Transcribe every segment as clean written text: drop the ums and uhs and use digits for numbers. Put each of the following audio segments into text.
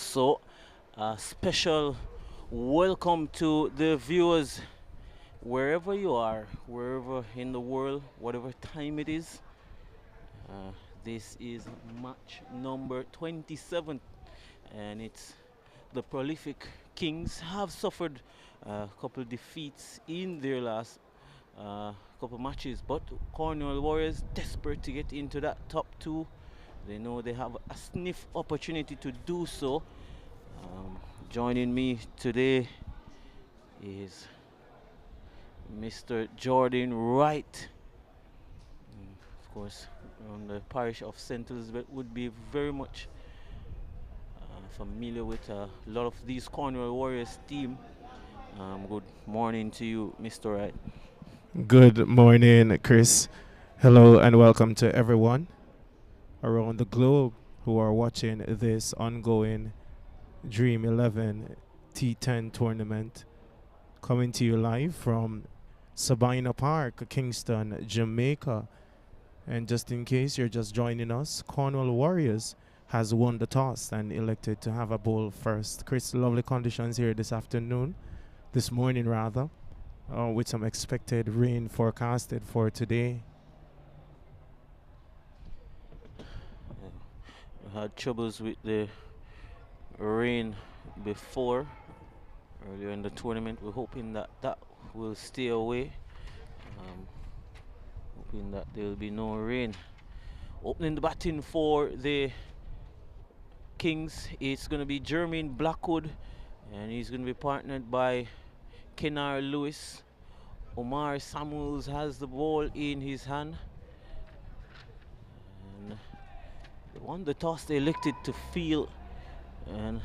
also a special welcome to the viewers wherever you are, wherever in the world, whatever time it is. Uh, this is match number 27, and it's the prolific Kings have suffered a couple defeats in their last couple matches, but Cornwall Warriors desperate to get into that top two. They know they have a sniff opportunity to do so. Um, Joining me today is Mr. Jordan Wright. Of course, on the parish of St. Elizabeth would be very much familiar with a lot of these Cornwall Warriors team. Good morning to you, Mr. Wright. Good morning, Chris. Hello and welcome to everyone around the globe who are watching this ongoing Dream 11 T10 tournament, coming to you live from Sabina Park, Kingston, Jamaica. And just in case you're just joining us, Cornwall Warriors has won the toss and elected to have a bowl first. Chris, lovely conditions here this morning rather, with some expected rain forecasted for today. We had troubles with the rain before, earlier in the tournament. We're hoping that that will stay away. Hoping that there will be no rain. Opening the batting for the Kings, it's going to be Jermaine Blackwood, and he's going to be partnered by Kenar Lewis. Omar Samuels has the ball in his hand. And they won the toss, they elected to field, and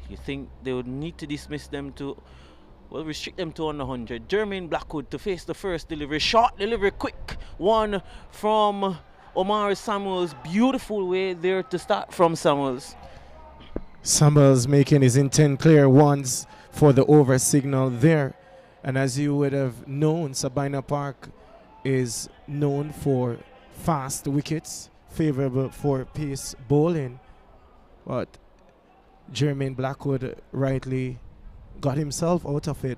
you think they would need to dismiss them to, well, restrict them to under 100. Jermaine Blackwood to face the first delivery. Short delivery, quick one from Omar Samuels. Beautiful way there to start from Samuels. Samuels making his intent clear once for the over signal there. And as you would have known, Sabina Park is known for fast wickets, favorable for pace bowling. But Jermaine Blackwood rightly got himself out of it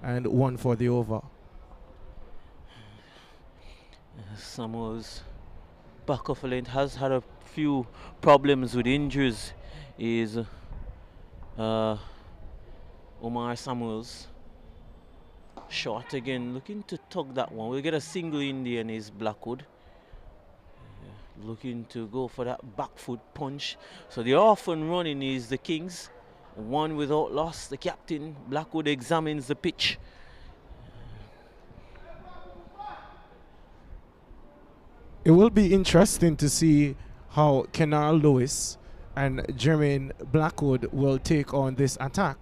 and won for the over. Samuels, back of the length, has had a few problems with injuries. Is Omar Samuels. Short again, looking to tug that one. We'll get a single in the end is Blackwood. Looking to go for that back foot punch. So the off and running is the Kings. One without loss. The captain, Blackwood, examines the pitch. It will be interesting to see how Kenar Lewis and Jermaine Blackwood will take on this attack.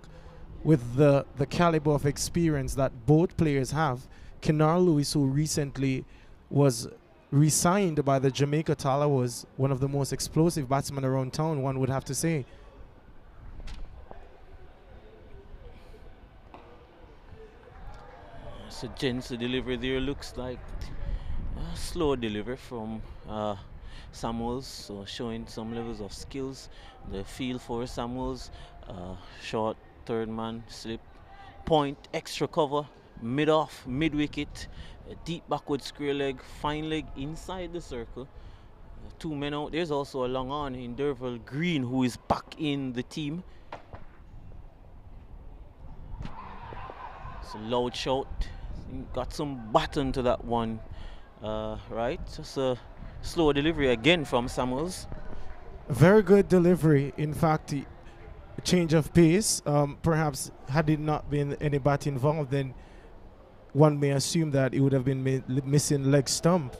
With the caliber of experience that both players have, Kenar Lewis, who recently was re-signed by the Jamaica Tala, was one of the most explosive batsmen around town, one would have to say. So gents, the delivery there looks like a slow delivery from Samuels, so showing some levels of skills. The feel for Samuels, short third man slip, point, extra cover, mid off, mid wicket, deep backward square leg, fine leg inside the circle. Two men out. There's also a long on in Derval Green, who is back in the team. It's a loud shout. Got some baton to that one, right? Just a slow delivery again from Samuels. Very good delivery. In fact, change of pace. Perhaps had it not been any bat involved, then one may assume that it would have been missing leg stump.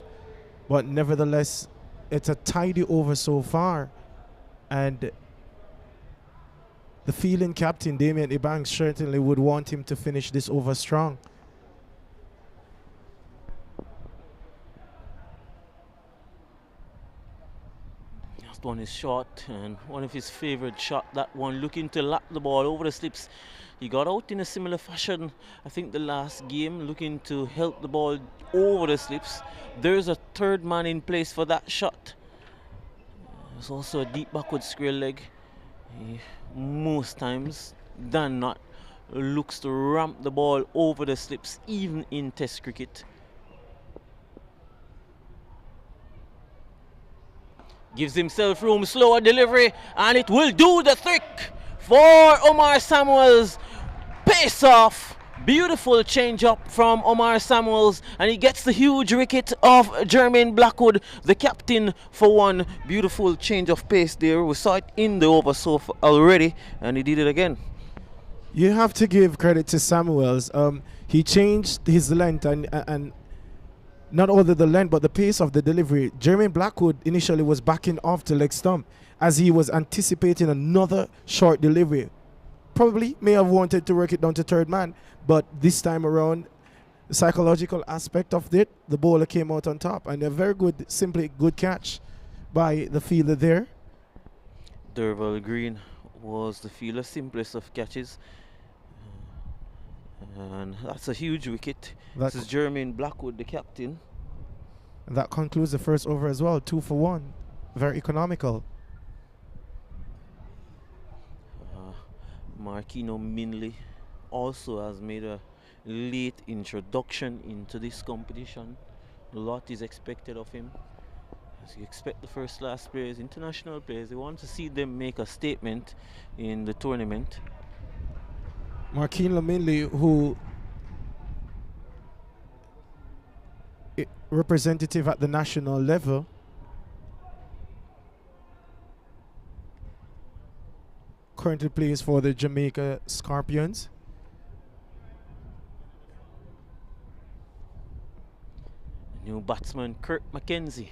But nevertheless, it's a tidy over so far. And the fielding captain, Damien Ebanks, certainly would want him to finish this over strong. One is short, and one of his favorite shot, that one looking to lap the ball over the slips. He got out in a similar fashion, I think, the last game, looking to help the ball over the slips. There's a third man in place for that shot. There's also a deep backward square leg. He most times than not looks to ramp the ball over the slips, even in Test cricket. Gives himself room, slower delivery, and it will do the trick for Omar Samuels. Pace off. Beautiful change up from Omar Samuels, and he gets the huge wicket of Jermaine Blackwood, the captain, for one. Beautiful change of pace there. We saw it in the over so far already, and he did it again. You have to give credit to Samuels. He changed his length and not only the length but the pace of the delivery. Jermaine Blackwood initially was backing off the leg stump as he was anticipating another short delivery. Probably may have wanted to work it down to third man, but this time around, the psychological aspect of it, the bowler came out on top, and a very good, simply good catch by the fielder there. Derval Green was the fielder, simplest of catches. And that's a huge wicket. This is Jermaine Blackwood, the captain. And that concludes the first over as well, 2 for 1. Very economical. Marquino Minley also has made a late introduction into this competition. A lot is expected of him. As you expect the first class players, international players, they want to see them make a statement in the tournament. Marquino Minley, who representative at the national level, currently plays for the Jamaica Scorpions. New batsman Kurt Mackenzie.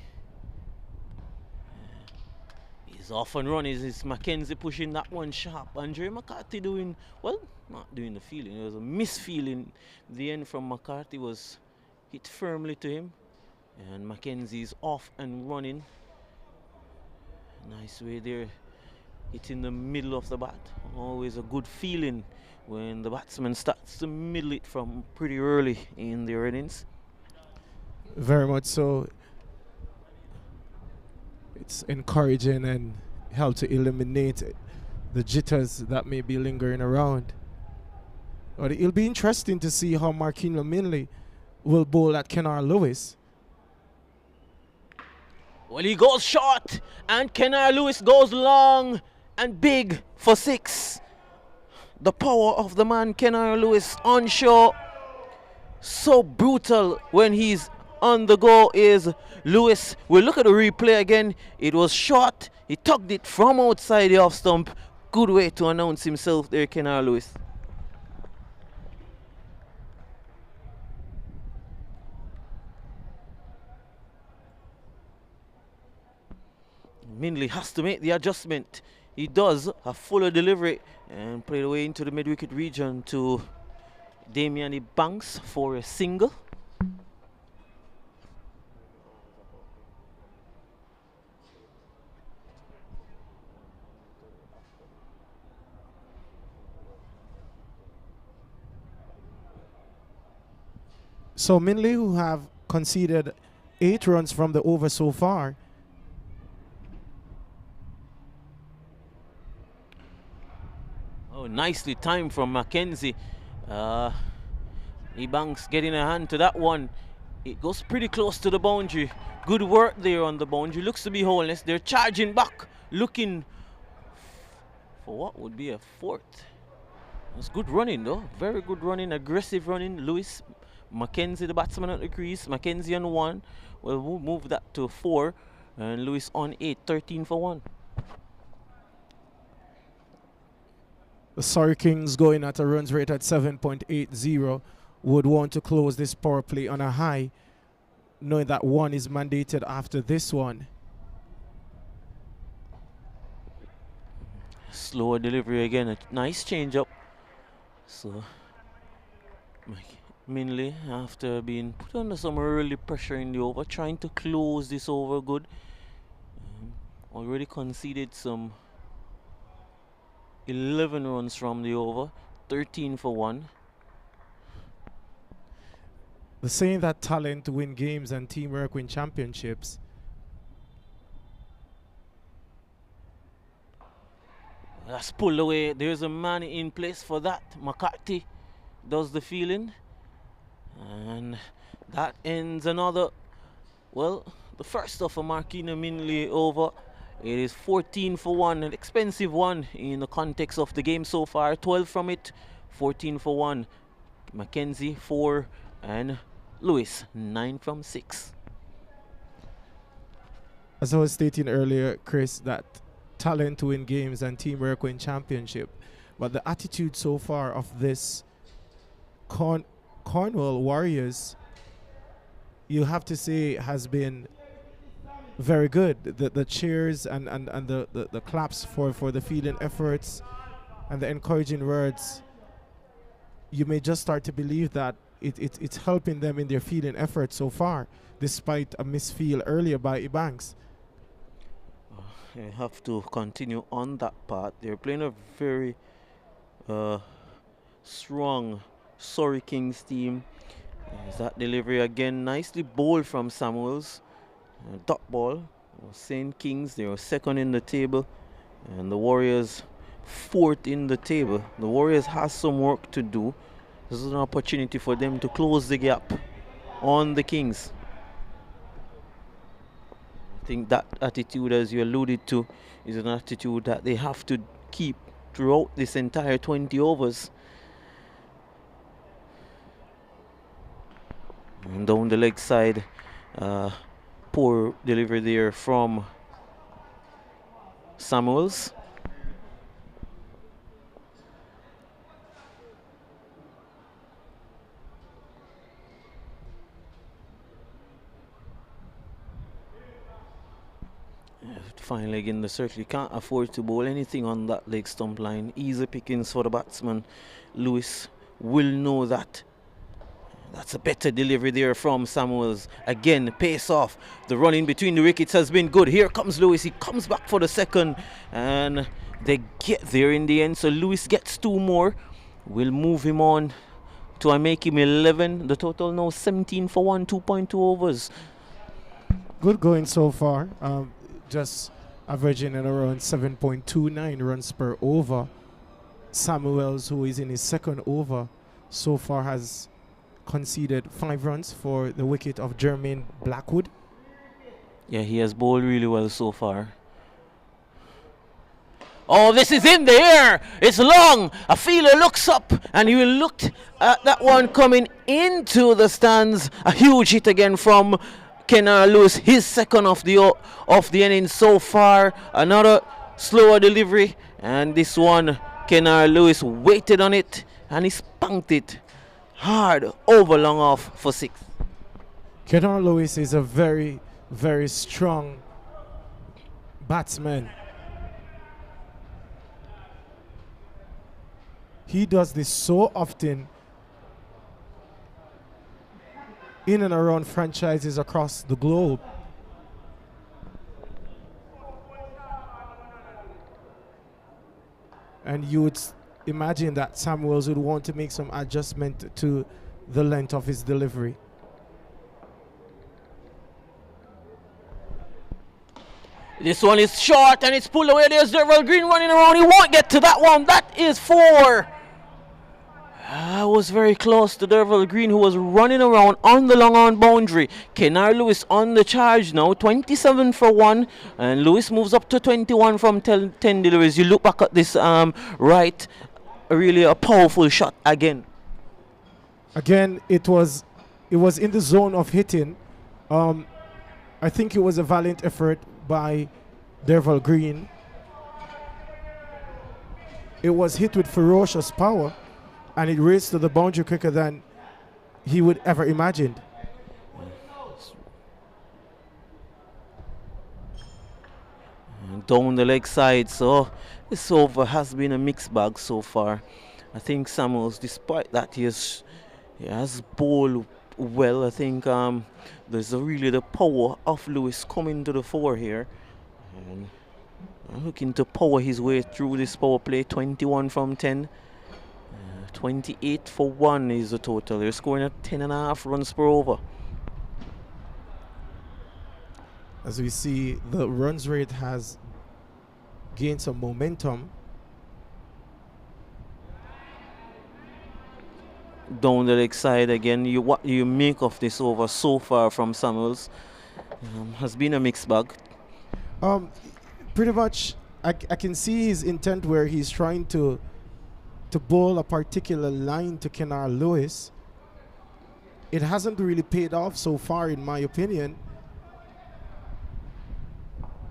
He's off and running. Is Mackenzie pushing that one sharp? Andre McCarthy doing, well, not doing the feeling. It was a misfeeling. The end from McCarthy was hit firmly to him. And Mackenzie's off and running. Nice way there. Hitting the middle of the bat. Always a good feeling when the batsman starts to middle it from pretty early in their innings. Very much so. It's encouraging and help to eliminate the jitters that may be lingering around. But it'll be interesting to see how Marquino Minley will bowl at Kennard Lewis. Well, he goes short, and Kennard Lewis goes long and big for 6. The power of the man Kennard Lewis on shore. So brutal when he's on the go is Lewis. We'll look at the replay again. It was short. He tugged it from outside the off stump. Good way to announce himself there, Kennard Lewis. Minley has to make the adjustment. He does a fuller delivery and play the way into the mid-wicket region to Damian Banks for a single. So Minley, who have conceded 8 runs from the over so far, oh, nicely timed from Mackenzie. Ebanks getting a hand to that one. It goes pretty close to the boundary. Good work there on the boundary. Looks to be holeless. They're charging back, looking for what would be a 4th. That's good running though. Very good running, aggressive running. Lewis, Mackenzie, the batsman at the crease. Mackenzie on 1. Well, we'll move that to 4. And Lewis on 8, 13 for 1. the Surrey Kings going at a runs rate at 7.80 would want to close this power play on a high, knowing that 1 is mandated after this one. Slower delivery again, a nice change up. So Minley, after being put under some early pressure in the over, trying to close this over good. Already conceded some 11 runs from the over, 13 for 1. The saying that talent win games and teamwork win championships. That's pulled away. There's a man in place for that. McCarthy does the fielding. And that ends another, well, the first of a Marquina Minley over. It is 14 for 1, an expensive one in the context of the game so far. 12 from it, 14 for 1. Mackenzie 4 and Lewis 9 from 6. As I was stating earlier, Chris, that talent win games and teamwork win championship. But the attitude so far of this Cornwall Warriors, you have to say, has been very good. The cheers and the claps for the fielding efforts and the encouraging words, you may just start to believe that it's helping them in their fielding efforts so far, despite a misfield earlier by Ebanks. They have to continue on that path. They're playing a very strong Surrey Kings team. There's that delivery again, nicely bowled from Samuels. Dot ball. St. Kings, they are second in the table, and the Warriors fourth in the table. The Warriors has some work to do. This is an opportunity for them to close the gap on the Kings. I think that attitude, as you alluded to, is an attitude that they have to keep throughout this entire 20 overs. And down the leg side, poor delivery there from Samuels. Finally again, the circle. You can't afford to bowl anything on that leg stump line. Easy pickings for the batsman. Lewis will know that. That's a better delivery there from Samuels. Again, pace off. The run in between the wickets has been good. Here comes Lewis. He comes back for the second, and they get there in the end. So Lewis gets 2 more. We'll move him on to make him 11. The total now 17 for 1, 2.2 overs. Good going so far. Just averaging at around 7.29 runs per over. Samuels, who is in his second over, so far has conceded 5 runs for the wicket of Jermaine Blackwood. Yeah, he has bowled really well so far. Oh, this is in the air. It's long. A fielder looks up, and he will look at that one coming into the stands. A huge hit again from Kenner Lewis, his second of the innings so far. Another slower delivery, and this one, Kenner Lewis waited on it, and he spunked it hard over long off for 6. Kenner Lewis is a very, very strong batsman. He does this so often in and around franchises across the globe. And you would imagine that Samuels would want to make some adjustment to the length of his delivery. This one is short and it's pulled away. There's Derval Green running around. He won't get to that one. That is 4. I was very close to Derval Green, who was running around on the long on boundary. Kenner Lewis on the charge now, 27 for 1, and Lewis moves up to 21 from 10 deliveries. You look back at this right, really a powerful shot again. Again, it was in the zone of hitting. I think it was a valiant effort by Derval Green. It was hit with ferocious power, and it raced to the boundary quicker than he would ever imagined. And down the leg side, so this over has been a mixed bag so far. I think Samuels, despite that, he has bowled well. I think there's really the power of Lewis coming to the fore here, and looking to power his way through this power play. 21 from 10. 28 for 1 is the total. They're scoring at 10.5 runs per over. As we see, the runs rate has gained some momentum down the leg side again. What you make of this over so far from Samuels has been a mixed bag. Pretty much, I can see his intent where he's trying to bowl a particular line to Kenar Lewis. It hasn't really paid off so far, in my opinion.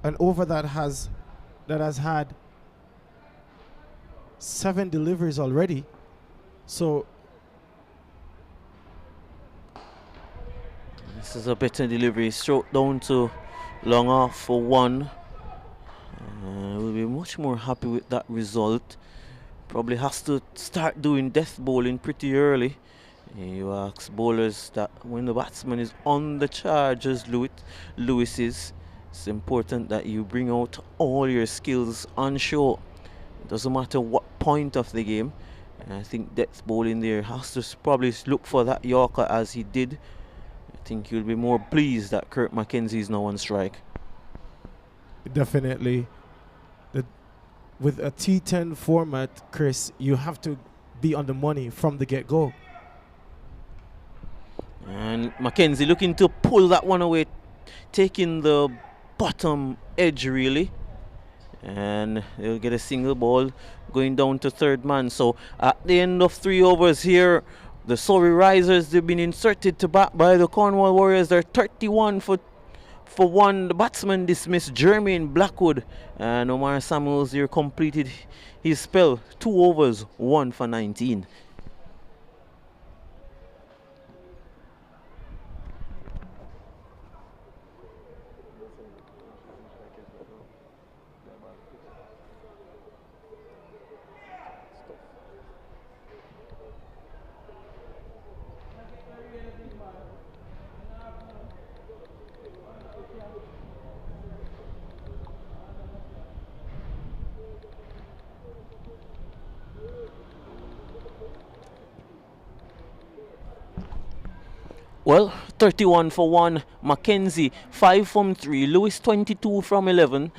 An over that has had 7 deliveries already. So this is a better delivery. Stroke down to long off for 1. We'll be much more happy with that result. Probably has to start doing death bowling pretty early. You ask bowlers that when the batsman is on the charge as Lewis is, it's important that you bring out all your skills on show. It doesn't matter what point of the game. And I think death bowling there has to probably look for that Yorker as he did. I think you'll be more pleased that Kurt Mackenzie is now on strike. definitely, with a T10 format, Chris, you have to be on the money from the get-go. And Mackenzie looking to pull that one away, taking the bottom edge really. And they'll get a single ball going down to third man. So at the end of 3 overs here, the Surrey Risers, they've been inserted to bat by the Cornwall Warriors. They're 31 for 1. The batsman dismissed Jermaine Blackwood. And Omar Samuels here completed his spell. 2 overs, 1 for 19. Well, 31 for 1. Mackenzie, 5 from 3. Lewis, 22 from 11.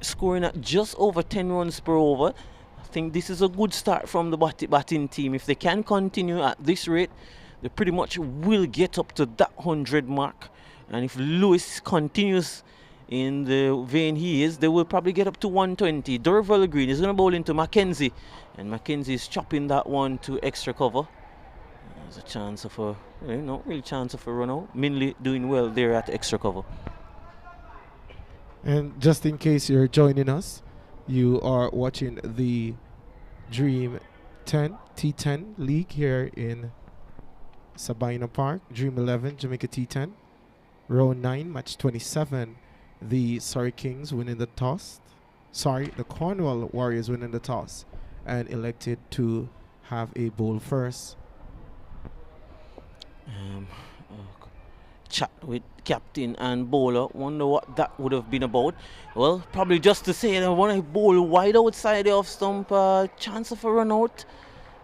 Scoring at just over 10 runs per over. I think this is a good start from the batting team. If they can continue at this rate, they pretty much will get up to that 100 mark. And if Lewis continues in the vein he is, they will probably get up to 120. Durval Green is going to bowl into Mackenzie. And Mackenzie is chopping that one to extra cover. There's a chance of a, not really chance of a run out. Minley doing well there at extra cover. And just in case you're joining us, you are watching the Dream T10 League here in Sabina Park. Dream 11, Jamaica T10. Round 9, match 27. The Surrey Kings winning the toss. The Cornwall Warriors winning the toss and elected to have a bowl first. Chat with captain and bowler. Wonder what that would have been about. Well, probably just to say that when I bowl wide outside the off stump, chance of a run out.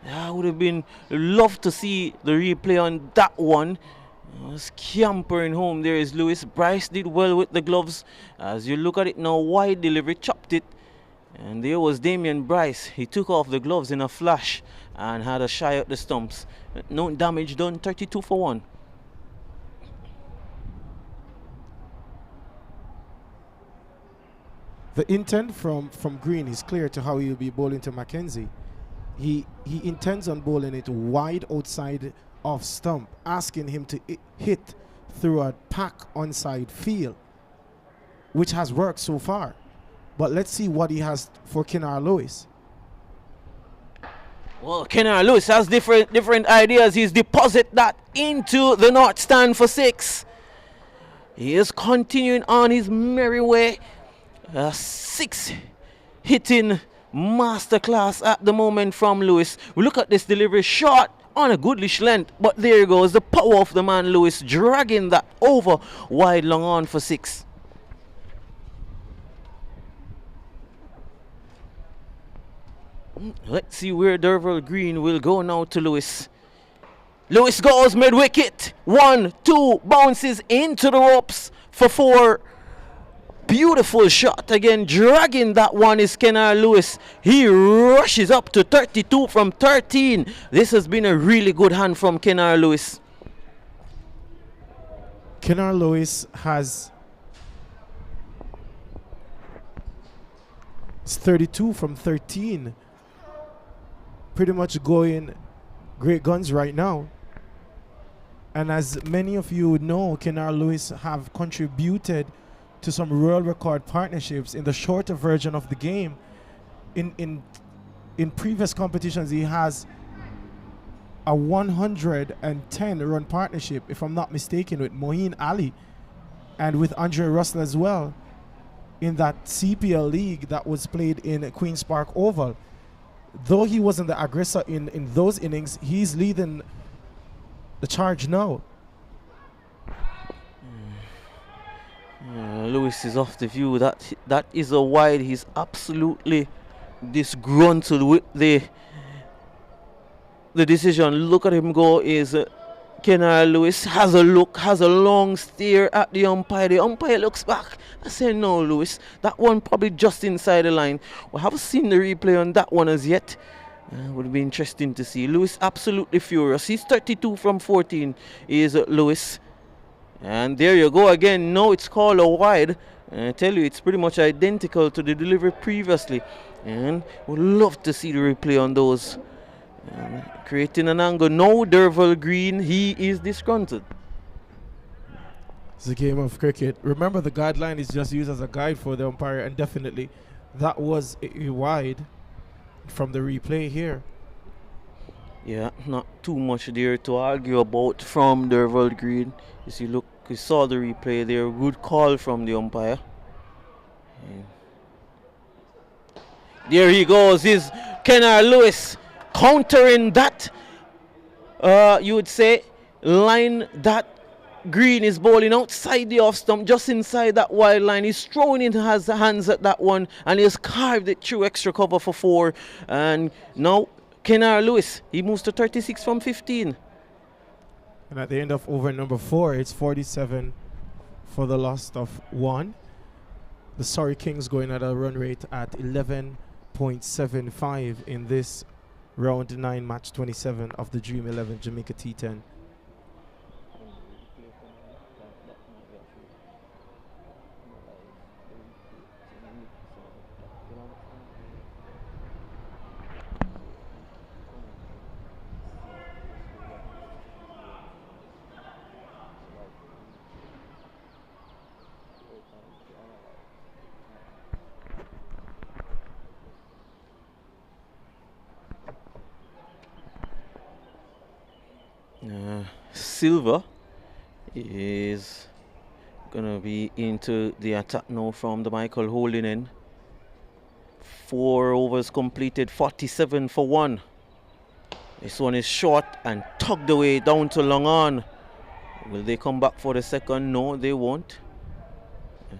I would have been love to see the replay on that one. Scampering home there is Lewis. Bryce did well with the gloves. As you look at it now, wide delivery, chopped it. And there was Damien Bryce. He took off the gloves in a flash and had a shy at the stumps. No damage done, 32 for 1. The intent from Green is clear to how he'll be bowling to Mackenzie. He intends on bowling it wide outside off stump, asking him to hit through a pack onside field, which has worked so far. But let's see what he has for Kenar Lewis. Well, Kenar Lewis has different ideas. He's deposit that into the north stand for 6. He is continuing on his merry way. 6 hitting masterclass at the moment from Lewis. We look at this delivery, short on a goodlish length, but there goes the power of the man Lewis, dragging that over wide long on for 6. Let's see where Durval Green will go now to Lewis. Lewis goes mid-wicket. 1, 2, bounces into the ropes for 4. beautiful shot again, dragging that one is Kennard Lewis. He rushes up to 32 from 13. This has been a really good hand from Kennard Lewis. Kennard Lewis has 32 from 13. Pretty much going great guns right now. And as many of you know, Kennard Lewis have contributed to some world record partnerships in the shorter version of the game. In previous competitions, he has a 110 run partnership, if I'm not mistaken, with Moheen Ali and with Andre Russell as well in that CPL league that was played in Queen's Park Oval. Though he wasn't the aggressor in those innings, he's leading the charge now. Lewis is off the view. That is a wide. He's absolutely disgruntled with the decision. Look at him go. Is Kennard Lewis has a look, has a long stare at the umpire. The umpire looks back. I say, no, Lewis. That one probably just inside the line. We haven't seen the replay on that one as yet. Would be interesting to see. Lewis absolutely furious. He's 32 from 14 is Lewis. And there you go again. No, it's called a wide. And I tell you, it's pretty much identical to the delivery previously. And would love to see the replay on those. Creating an angle. No, Derval Green, he is disgruntled. It's a game of cricket. Remember, the guideline is just used as a guide for the umpire, and definitely that was a wide from the replay here. Yeah, not too much there to argue about from Derval Green. You saw the replay there. Good call from the umpire. And there he goes. Is Kennard Lewis countering that? You would say line that Green is bowling outside the off stump, just inside that wide line. He's throwing in his hands at that one, and he's carved it through extra cover for 4. And now Kennard Lewis, he moves to 36 from 15. And at the end of over number 4, it's 47 for the loss of 1. The Surrey Kings going at a run rate at 11.75 in this round 9, match 27 of the Dream 11 Jamaica T-10. Silva is gonna be into the attack now from the Michael Holding end. 4 overs completed, 47 for 1. This one is short and tugged away down to long on. Will they come back for the second? No, they won't.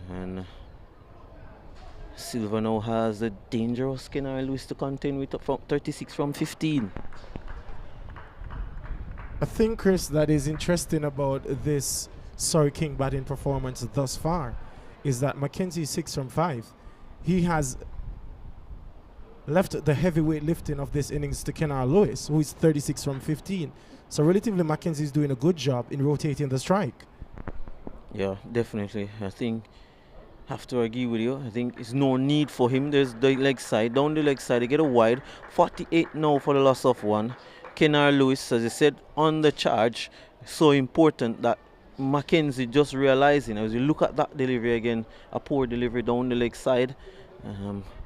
And Silva now has a dangerous Kennard Lewis to contend with from 36 from 15. I think, Chris, that is interesting about this Surrey King batting performance thus far is that Mackenzie 6 from 5. He has left the heavyweight lifting of this innings to Kennard Lewis, who is 36 from 15. So relatively, Mackenzie is doing a good job in rotating the strike. Yeah, definitely. I think have to agree with you. I think there's no need for him. There's the leg side, down the leg side, they get a wide. 48 now for the loss of 1. Kennard Lewis, as I said, on the charge, so important that Mackenzie just realizing, as you look at that delivery again, a poor delivery down the leg side.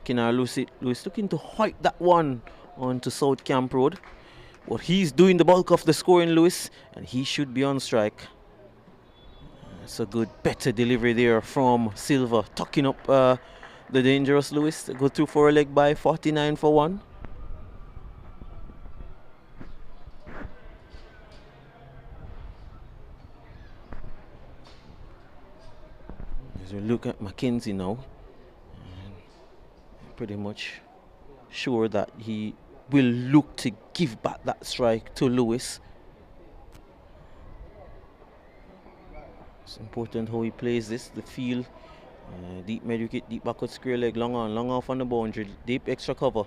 Kennard Lewis looking to hike that one onto South Camp Road. But he's doing the bulk of the scoring, Lewis, and he should be on strike. It's a good, better delivery there from Silva, tucking up the dangerous Lewis. Go through for a leg by 49 for 1. As we look at Mackenzie now, pretty much sure that he will look to give back that strike to Lewis. It's important how he plays this, the feel Deep mid wicket, deep backward square leg, long off on the boundary, deep extra cover.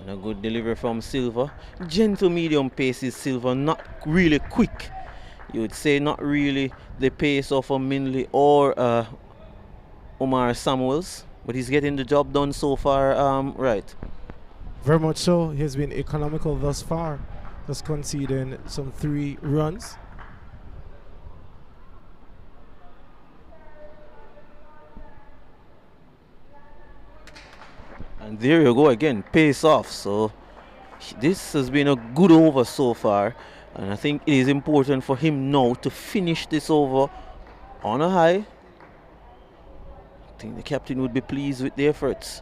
And a good delivery from Silva. Gentle medium pace is Silva, not really quick. You would say not really the pace of a Minley or Omar Samuels, but he's getting the job done so far right. Very much so. He has been economical thus far, just conceding some 3 runs. And there you go again, pace off. So this has been a good over so far, and I think it is important for him now to finish this over on a high. I think the captain would be pleased with the efforts.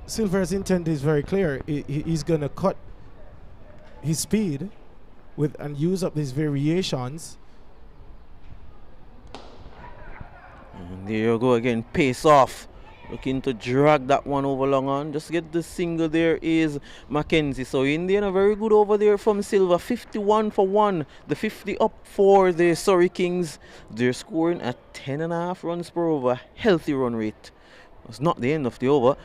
Silver's intent is very clear. He's going to cut his speed and use up these variations. And there you go again, pace off. Looking to drag that one over long on. Just get the single there is Mackenzie. So Indian a very good over there from Silva. 51 for 1. The 50 up for the Surrey Kings. They're scoring at 10.5 runs per over. Healthy run rate. It's not the end of the over.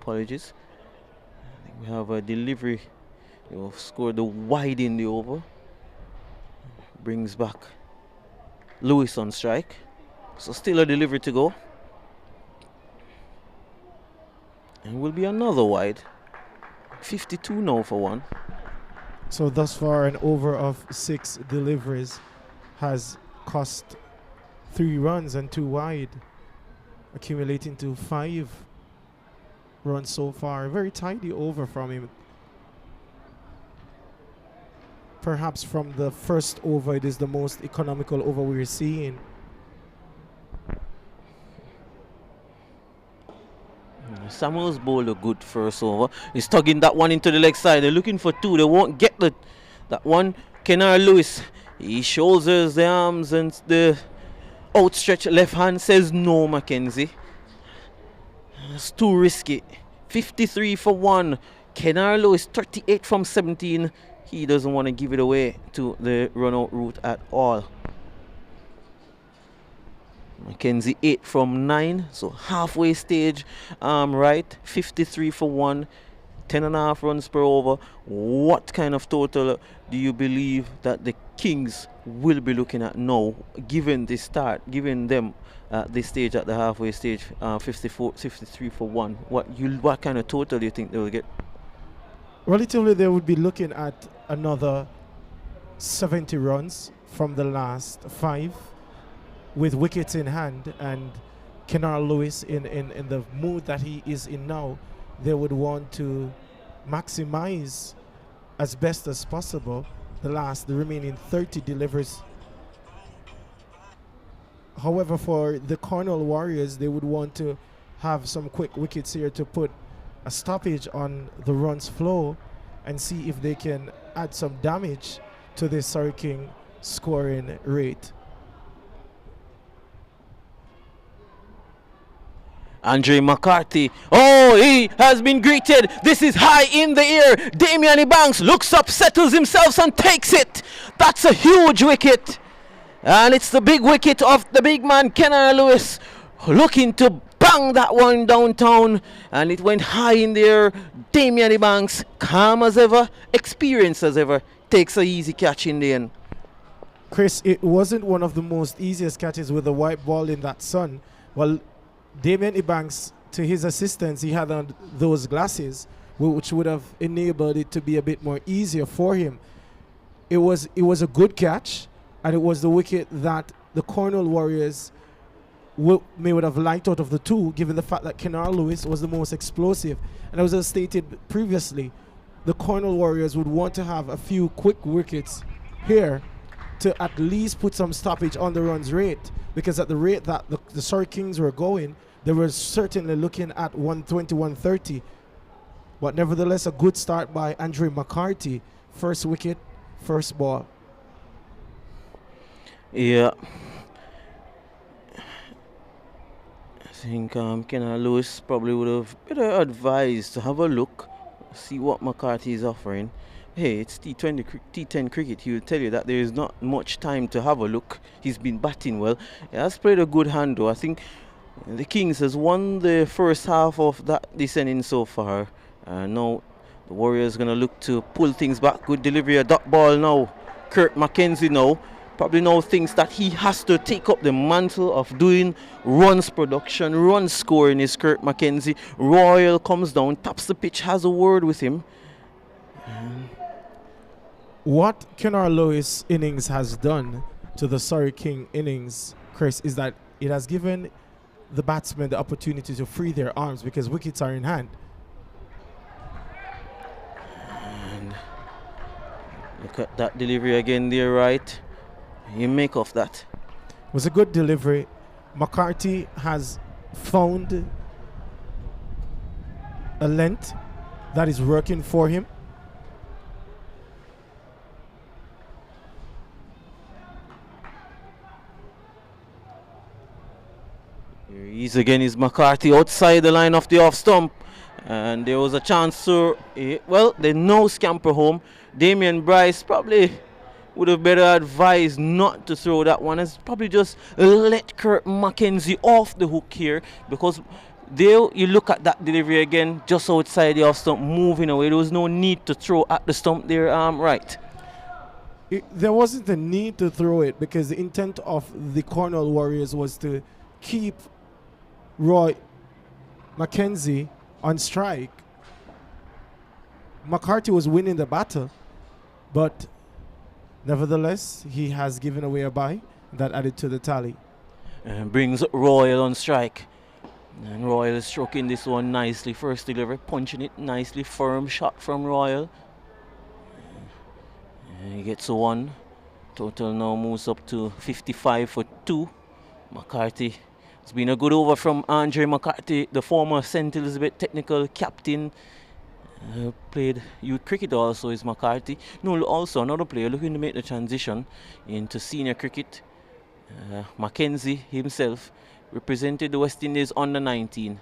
Apologies. I think we have a delivery. They've scored the wide in the over. Brings back Lewis on strike. So still a delivery to go. And will be another wide. 52 now for 1. So thus far an over of 6 deliveries has cost 3 runs and 2 wide, accumulating to 5 runs so far. Very tidy over from him. Perhaps from the first over it is the most economical over we're seeing. Samuels bowled a good first over. He's tugging that one into the leg side. They're looking for 2. They won't get that one. Kennard Lewis, he shoulders the arms and the outstretched left hand says no, Mackenzie. It's too risky. 53 for 1. Kennard Lewis, 38 from 17. He doesn't want to give it away to the run out route at all. Mackenzie 8 from 9, so halfway stage, right. 53 for 1, 10.5 runs per over. What kind of total do you believe that the Kings will be looking at now, given the start, given them this stage at the halfway stage, 53 for 1? What kind of total do you think they will get? Relatively, they would be looking at another 70 runs from the last 5. With wickets in hand and Kennard Lewis in the mood that he is in now, they would want to maximize as best as possible the remaining 30 deliveries. However, for the Cornwall Warriors, they would want to have some quick wickets here to put a stoppage on the runs flow and see if they can add some damage to the Surrey King scoring rate. Andre McCarthy, oh, he has been greeted. This is high in the air. Damian Banks looks up, settles himself and takes it. That's a huge wicket. And it's the big wicket of the big man, Kennard Lewis, looking to bang that one downtown. And it went high in the air. Damian Banks, calm as ever, experienced as ever, takes a easy catch in the end. Chris, it wasn't one of the most easiest catches with the white ball in that sun. Well, Damian Ebanks, to his assistance, he had on those glasses, which would have enabled it to be a bit more easier for him. It was a good catch, and it was the wicket that the Cornwall Warriors would have liked out of the 2, given the fact that Kennard Lewis was the most explosive. And as I stated previously, the Cornwall Warriors would want to have a few quick wickets here to at least put some stoppage on the runs rate, because at the rate that the Surrey Kings were going, they were certainly looking at 120, 130. But nevertheless, a good start by Andre McCarthy. First wicket, first ball. Yeah. I think Kennard Lewis probably would have better advised to have a look, see what McCarthy is offering. Hey, it's T10 cricket. He will tell you that there is not much time to have a look. He's been batting well. He has played a good hand though. I think the Kings has won the first half of this inning so far. Now the Warriors gonna look to pull things back. Good delivery, a dot ball now. Kurt McKenzie now probably now thinks that he has to take up the mantle of doing runs production, run scoring is Kurt McKenzie. Royal comes down, taps the pitch, has a word with him. What Kennar Lewis innings has done to the Surrey King innings, Chris, is that it has given the batsmen the opportunity to free their arms because wickets are in hand. And look at that delivery again there, right? You make of that. It was a good delivery. McCarthy has found a length that is working for him. Here he is again, is McCarthy outside the line of the off stump. And there was a chance to, well, they now scamper home. Damien Bryce probably would have better advised not to throw that one. It's probably just let Kurt McKenzie off the hook here, because there you look at that delivery again, just outside the off stump, moving away. There was no need to throw at the stump there, right? There wasn't a need to throw it because the intent of the Cornwall Warriors was to keep Roy McKenzie on strike. McCarthy was winning the battle, but nevertheless, he has given away a bye that added to the tally. And brings Royal on strike. And Royal is stroking this one nicely. First delivery, punching it nicely. Firm shot from Royal. And he gets a one. Total now moves up to 55 for 2. McCarthy. It's been a good over from Andre McCarthy, the former St. Elizabeth technical captain. Played youth cricket also is McCarthy. No, also another player looking to make the transition into senior cricket. Mackenzie himself represented the West Indies under 19.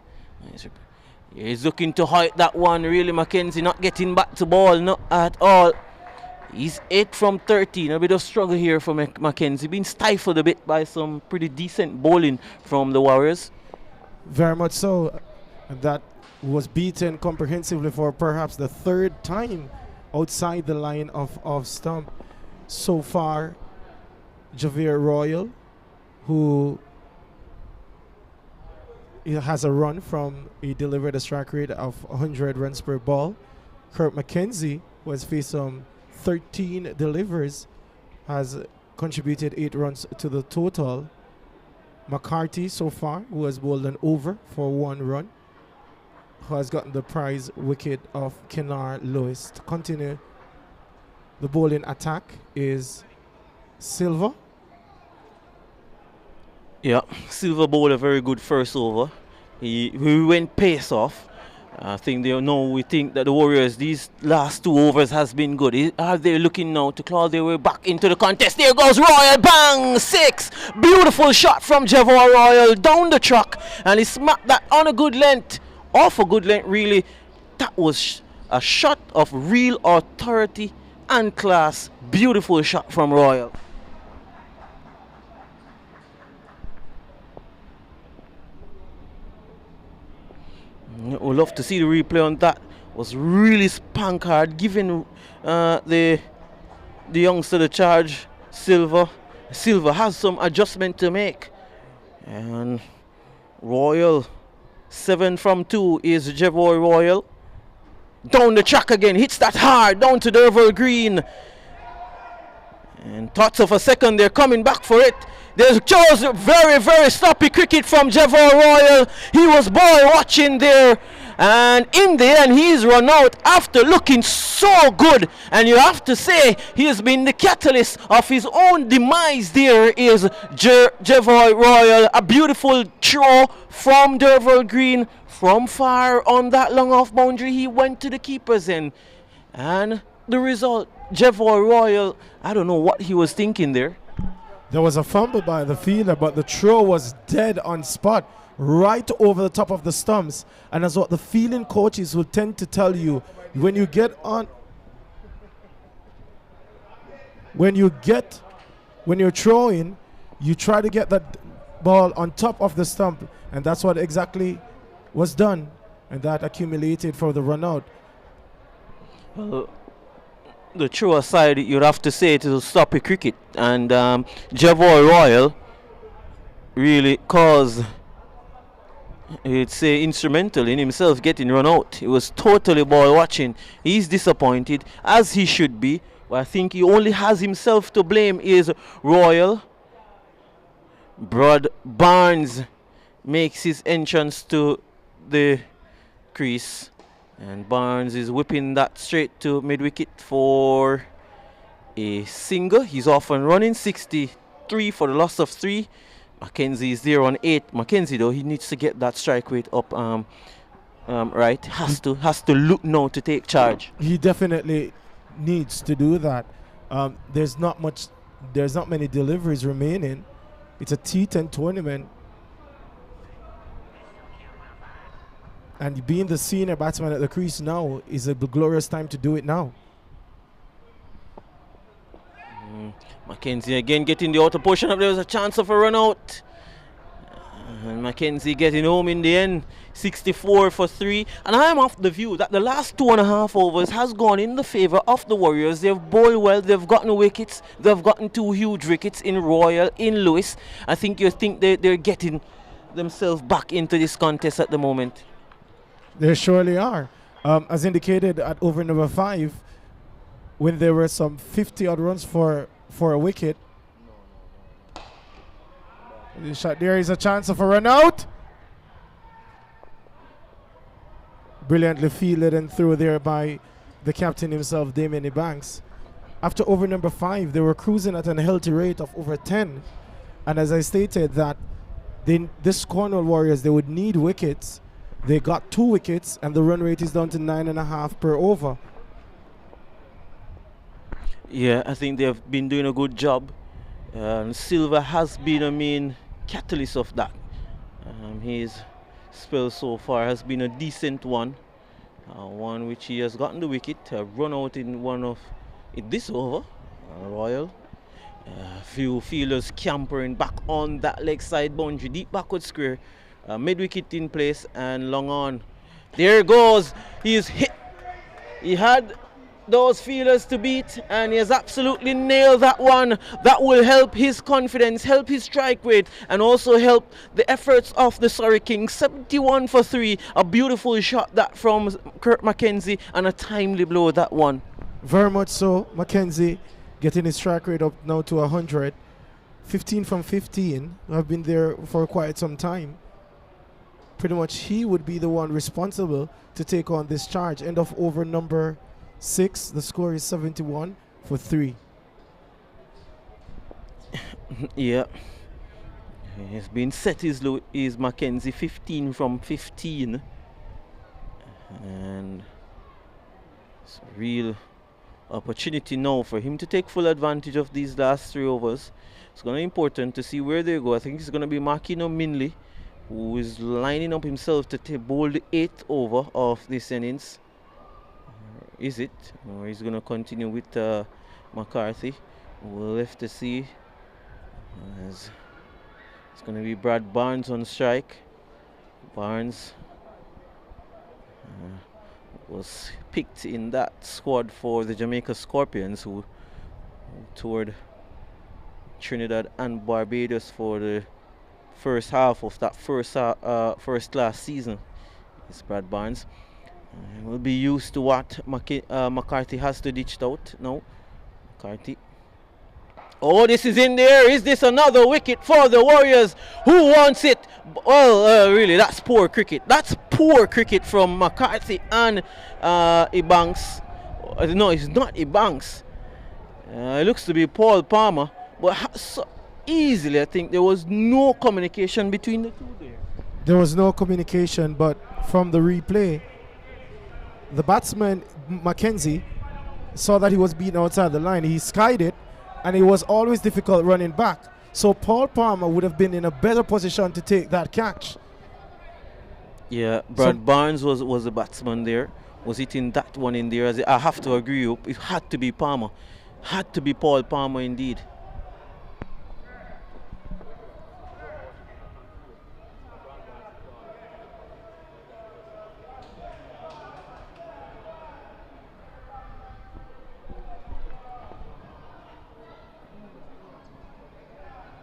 He's looking to hide that one. Really, Mackenzie not getting back to ball, not at all. He's 8 from 13. A bit of struggle here for Mackenzie. Being stifled a bit by some pretty decent bowling from the Warriors. Very much so. And that was beaten comprehensively for perhaps the third time outside the line of stump. So far, Javier Royal, who has a run from, he delivered a strike rate of 100 runs per ball. Kurt McKenzie, who has faced some 13 deliveries, has contributed 8 runs to the total. McCarthy so far, who has bowled an over for 1 run, who has gotten the prize wicket of Kennar Lewis. To continue the bowling attack is Silva. Yeah, Silva bowled a very good first over. He went pace off. I think we think that the Warriors, these last 2 overs has been good. Are they looking now to claw their way back into the contest? There goes Royal, bang, 6. Beautiful shot from Javor Royal down the track, and he smacked that on a good length, off a good length really. That was a shot of real authority and class. Beautiful shot from Royal. We'd love to see the replay on that. Was really spank hard, giving the youngster the charge. Silva has some adjustment to make. And Royal, 7 from 2 is Jevoy Royal. Down the track again, hits that hard, down to Derval Green. And thoughts of a second, they're coming back for it. There's just very, very sloppy cricket from Jevoy Royal. He was ball watching there. And in the end, he's run out after looking so good. And you have to say, he has been the catalyst of his own demise. There is Jevoy Royal. A beautiful throw from Derval Green. From far on that long off boundary, he went to the keeper's end. And the result, Jevoy Royal, I don't know what he was thinking there. There was a fumble by the fielder, but the throw was dead on spot, right over the top of the stumps. And that's what the fielding coaches will tend to tell you. When you get on when you're throwing, you try to get that ball on top of the stump, and that's what exactly was done, and that accumulated for the run out. Well, the truer side, you'd have to say, to stop a cricket, and Javoy Royal really caused, you'd say, instrumental in himself getting run out. He was totally ball watching. He's disappointed, as he should be. But I think he only has himself to blame. Is Royal. Brad Barnes makes his entrance to the crease, and Barnes is whipping that straight to mid wicket for a single. He's off and running, 63 for the loss of 3. Mackenzie is there on 8. Mackenzie, though, he needs to get that strike rate up. Right, has to look now to take charge. He definitely needs to do that. There's not many deliveries remaining. It's a T10 tournament, and being the senior batsman at the crease now is a glorious time to do it now. Mackenzie again getting the outer portion up. There was a chance of a run out. And Mackenzie getting home in the end, 64 for 3. And I am of the view that the last 2.5 overs has gone in the favour of the Warriors. They've bowled well, they've gotten wickets, they've gotten 2 huge wickets in Royal, in Lewis. I think they're getting themselves back into this contest at the moment. They surely are. As indicated at over number 5, when there were some 50 odd runs for a wicket. There is a chance of a run out. Brilliantly fielded and through there by the captain himself, Damien Banks. After over number 5, they were cruising at an healthy rate of over 10. And as I stated that this Cornwall Warriors, they would need wickets. They got 2 wickets and the run rate is down to 9.5 per over. Yeah, I think they've been doing a good job. Silva has been a main catalyst of that. His spell so far has been a decent one. One which he has gotten the wicket, run out in this over. Royal. Few fielders scampering back on that leg side boundary, deep backward square. Mid wicket in place and long on. There goes. He's hit. He had those fielders to beat, and he has absolutely nailed that one. That will help his confidence, help his strike rate, and also help the efforts of the Surrey Kings. 71 for 3, a beautiful shot that from Kurt Mackenzie, and a timely blow, that one. Very much so. Mackenzie getting his strike rate up now to 100. 15 from 15. I've been there for quite some time. Pretty much he would be the one responsible to take on this charge. End of over number 6. The score is 71 for 3. Yeah. He's been set is Mackenzie, 15 from 15. And it's a real opportunity now for him to take full advantage of these last 3 overs. It's going to be important to see where they go. I think it's going to be Makino Minley, who is lining up himself to bowl the 8th over of this innings. Is it? Or he's going to continue with McCarthy? We'll have to see. It's going to be Brad Barnes on strike. Barnes was picked in that squad for the Jamaica Scorpions, who toured Trinidad and Barbados for the first half of that first class season. It's Brad Barnes. We'll be used to what McCarthy has to ditch out now. McCarthy. Oh, this is in there. Is this another wicket for the Warriors? Who wants it? Well, really, that's poor cricket. That's poor cricket from McCarthy and Ebanks. No, it's not Ebanks. It looks to be Paul Palmer. But so easily, I think there was no communication between the two there. There was no communication, but from the replay, the batsman, Mackenzie, saw that he was beaten outside the line. He skied it, and it was always difficult running back. So Paul Palmer would have been in a better position to take that catch. Yeah, Brad Barnes was the batsman there. Was hitting that one in there. I have to agree, it had to be Palmer. Had to be Paul Palmer indeed.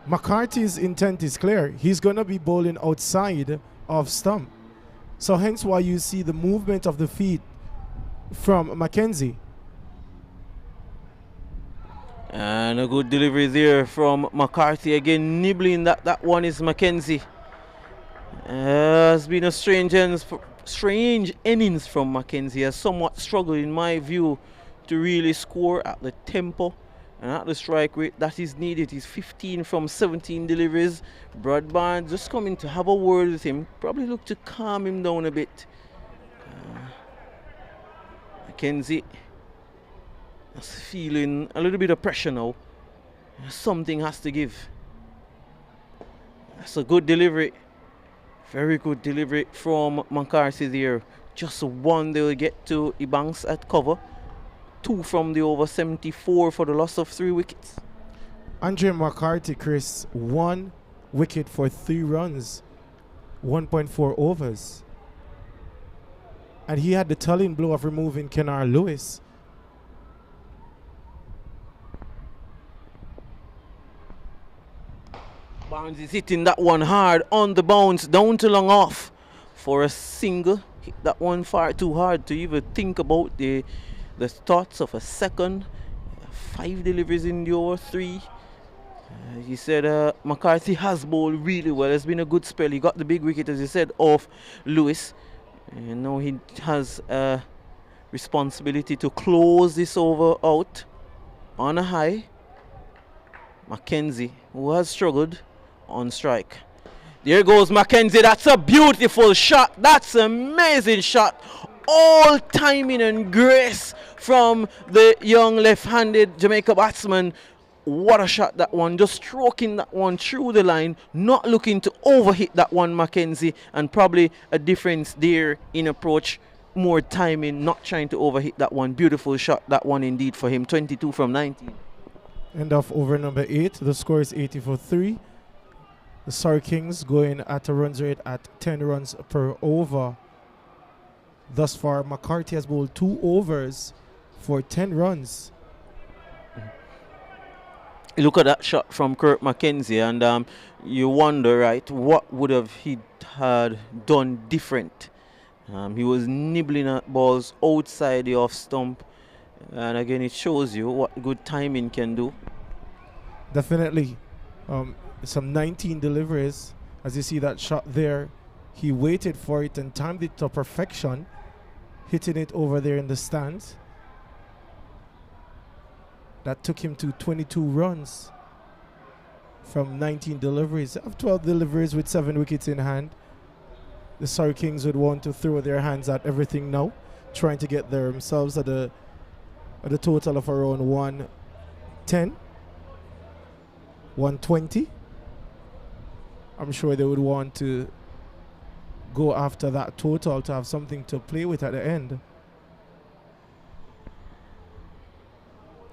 McCarthy's intent is clear. He's going to be bowling outside of stump. So hence why you see the movement of the feet from Mackenzie. And a good delivery there from McCarthy. Again, nibbling that one is Mackenzie. Has been a strange innings from Mackenzie. Has somewhat struggled, in my view, to really score at the tempo and at the strike rate that is needed. He's 15 from 17 deliveries. Brad Barnes just coming to have a word with him. Probably look to calm him down a bit. Mackenzie is feeling a little bit of pressure now. Something has to give. That's a good delivery. Very good delivery from McCarthy there. Just one they will get to Ebanks at cover. 2 from the over, 74 for the loss of 3 wickets. Andre McCarthy, Chris, 1 wicket for 3 runs, 1.4 overs. And he had the telling blow of removing Kenar Lewis. Barnes is hitting that one hard on the bounce, down to long off for a single. Hit that one far too hard to even think about the thoughts of a second. 5 deliveries in the over, 3. He said McCarthy has bowled really well. It's been a good spell. He got the big wicket, as he said, off Lewis. And now he has a responsibility to close this over out on a high. Mackenzie, who has struggled on strike. There goes Mackenzie. That's a beautiful shot. That's an amazing shot. All timing and grace from the young left-handed Jamaica batsman. What a shot that one. Just stroking that one through the line. Not looking to overhit that one, Mackenzie. And probably a difference there in approach. More timing. Not trying to overhit that one. Beautiful shot that one indeed for him. 22 from 19. End of over number 8. The score is 80 for 3. The Surrey Kings going at a runs rate at 10 runs per over. Thus far, McCarthy has bowled 2 overs for 10 runs. Look at that shot from Kurt Mackenzie, and you wonder, right, what would have he had done different? He was nibbling at balls outside the off stump, and again, it shows you what good timing can do. Definitely. Some 19 deliveries. As you see that shot there, he waited for it and timed it to perfection, hitting it over there in the stands. That took him to 22 runs from 19 deliveries. Of 12 deliveries with 7 wickets in hand, the Surrey Kings would want to throw their hands at everything now, trying to get themselves at a total of around 110, 120. I'm sure they would want to go after that total to have something to play with at the end.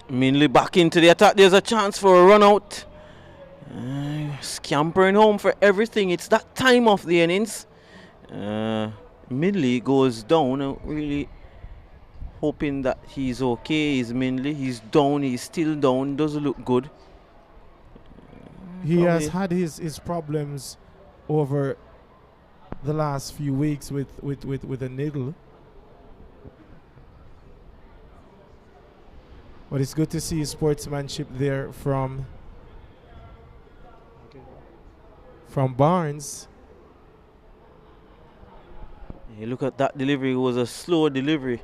Minley back into the attack. There's a chance for a run out. Scampering home for everything. It's that time of the innings. Minley goes down. Really hoping that he's okay. He's Minley. He's down. He's still down. Doesn't look good. He has had his problems over the last few weeks with a niggle. But it's good to see sportsmanship there from Barnes. You look at that delivery. It was a slow delivery.